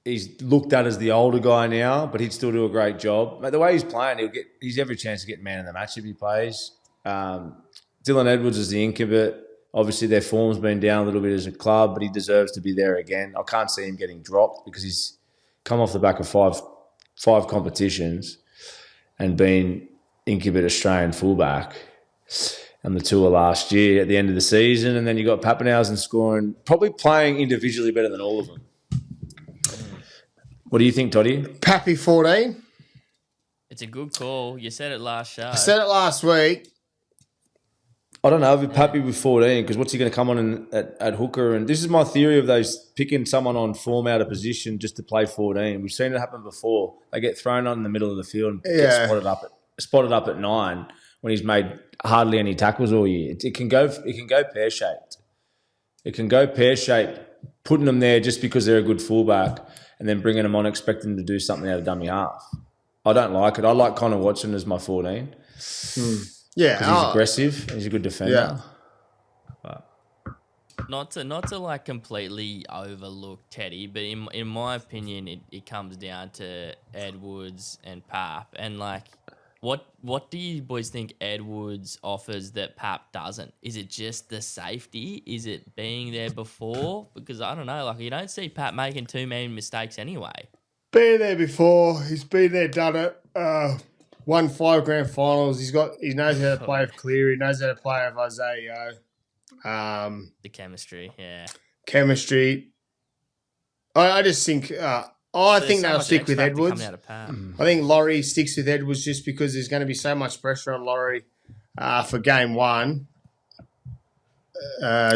he's looked at as the older guy now, but he'd still do a great job. But the way he's playing, he's every chance to get man of the match if he plays. Dylan Edwards is the incubate. Obviously, their form's been down a little bit as a club, but he deserves to be there again. I can't see him getting dropped because he's come off the back of five competitions and been incubate Australian fullback. And the tour last year at the end of the season. And then you got Papenhuyzen scoring, probably playing individually better than all of them. What do you think, Toddy? Pappy 14. It's a good call. You said it last show. I said it last week. I don't know. If Pappy with 14, because what's he going to come on at hooker? And this is my theory of those picking someone on form out of position just to play 14. We've seen it happen before. They get thrown on in the middle of the field and get spotted up at 9 when he's made hardly any tackles all year. It can go pear-shaped. It can go pear-shaped, putting them there just because they're a good fullback and then bringing them on expecting them to do something out of dummy half. I don't like it. I like Connor Watson as my 14. Yeah. Because he's aggressive. He's a good defender. Yeah. But not to like completely overlook Teddy, but in my opinion, it comes down to Edwards and Pap. And like, what do you boys think Edwards offers that Pap doesn't? Is it just the safety? Is it being there before? Because I don't know, like you don't see Pap making too many mistakes anyway. Been there before. He's been there, done it. Won 5 grand finals. He knows how to play with Cleary. He knows how to play with Isaiah. The chemistry, yeah. Chemistry. I just think. I think they'll stick with Edwards. I think Laurie sticks with Edwards just because there's going to be so much pressure on Laurie for game 1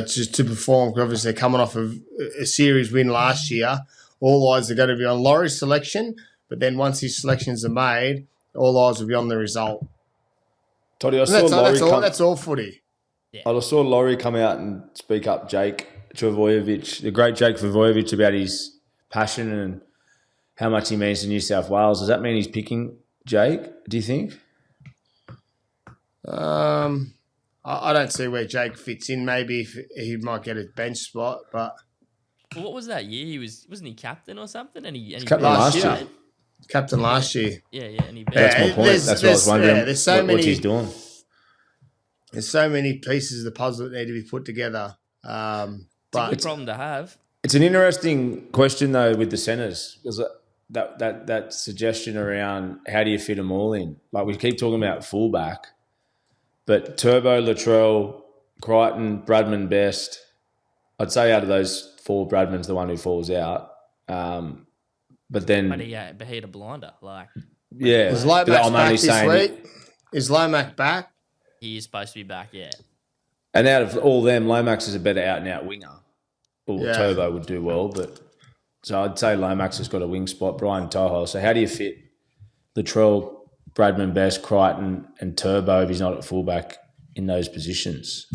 just to perform. Obviously, they're coming off of a series win last year. All eyes are going to be on Laurie's selection, but then once his selections are made, all eyes will be on the result. Toddy, that's all footy. Yeah. I saw Laurie come out and speak up Jake Travojevic, the great Jake Travojevic, about his passion and how much he means to New South Wales. Does that mean he's picking Jake, do you think? I don't see where Jake fits in. Maybe if he might get a bench spot, but... Well, what was that year? Wasn't he captain or something? And he captain last year. Captain last year. Yeah, and he... That's my point. That's what I was wondering. What he's doing. There's so many pieces of the puzzle that need to be put together. But it's a good problem to have. It's an interesting question, though, with the centres, because that suggestion around how do you fit them all in? Like, we keep talking about fullback, but Turbo, Latrell, Crichton, Bradman, Best. I'd say out of those 4, Bradman's the one who falls out. But then... But he had a blinder. Like, yeah. Was Lomax back this week? Is Lomax back? He is supposed to be back, yeah. And out of all them, Lomax is a better out-and-out winger. Well, Turbo would do well, but... So I'd say Lomax has got a wing spot, Brian Taha. So how do you fit Latrell, Bradman, Best, Crichton and Turbo if he's not at fullback in those positions?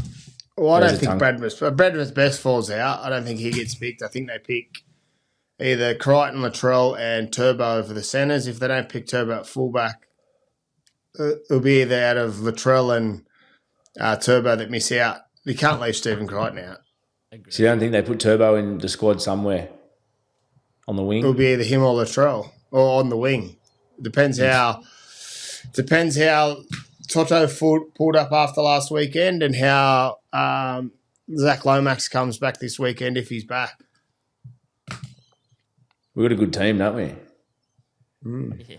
Well, I don't think Bradman's Best falls out. I don't think he gets picked. I think they pick either Crichton, Latrell and Turbo for the centres. If they don't pick Turbo at fullback, it'll be either out of Latrell and Turbo that miss out. You can't leave Stephen Crichton out. So you don't think they put Turbo in the squad somewhere on the wing? It'll be either him or Latrell or on the wing. Depends how Toto pulled up after last weekend and how Zach Lomax comes back this weekend if he's back. We've got a good team, don't we? Yeah.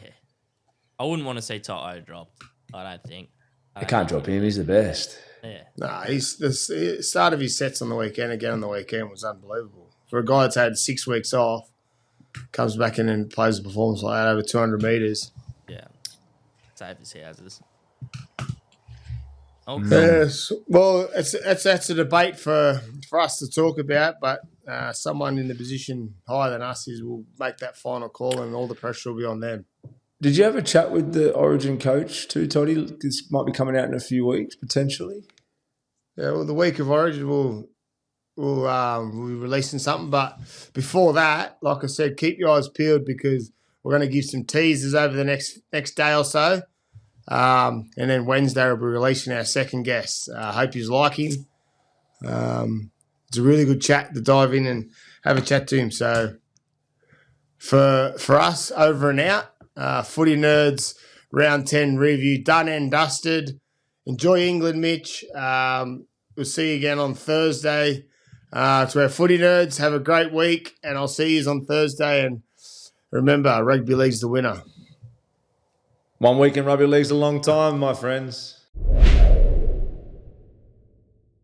I wouldn't want to see Toto dropped, I don't think. I can't drop him. He's the best. Yeah. Nah, the start of his sets on the weekend, again on the weekend, was unbelievable. For a guy that's had 6 weeks off, comes back in and plays a performance like that over 200 metres. Yeah. Safe as houses. Okay. Yes. Well, that's a debate for us to talk about, but someone in the position higher than us will make that final call, and all the pressure will be on them. Did you have a chat with the Origin coach too, Toddy? This might be coming out in a few weeks, potentially. Yeah, well, the week of Origin we'll be releasing something, but before that, like I said, keep your eyes peeled because we're going to give some teasers over the next day or so. And then Wednesday we'll be releasing our second guest. I hope you like him. It's a really good chat to dive in and have a chat to him. So for us, over and out, Footy Nerds Round 10 review done and dusted. Enjoy England, Mitch. We'll see you again on Thursday. To our Footy Nerds, have a great week, and I'll see you on Thursday. And remember, rugby league's the winner. 1 week in rugby league's a long time, my friends.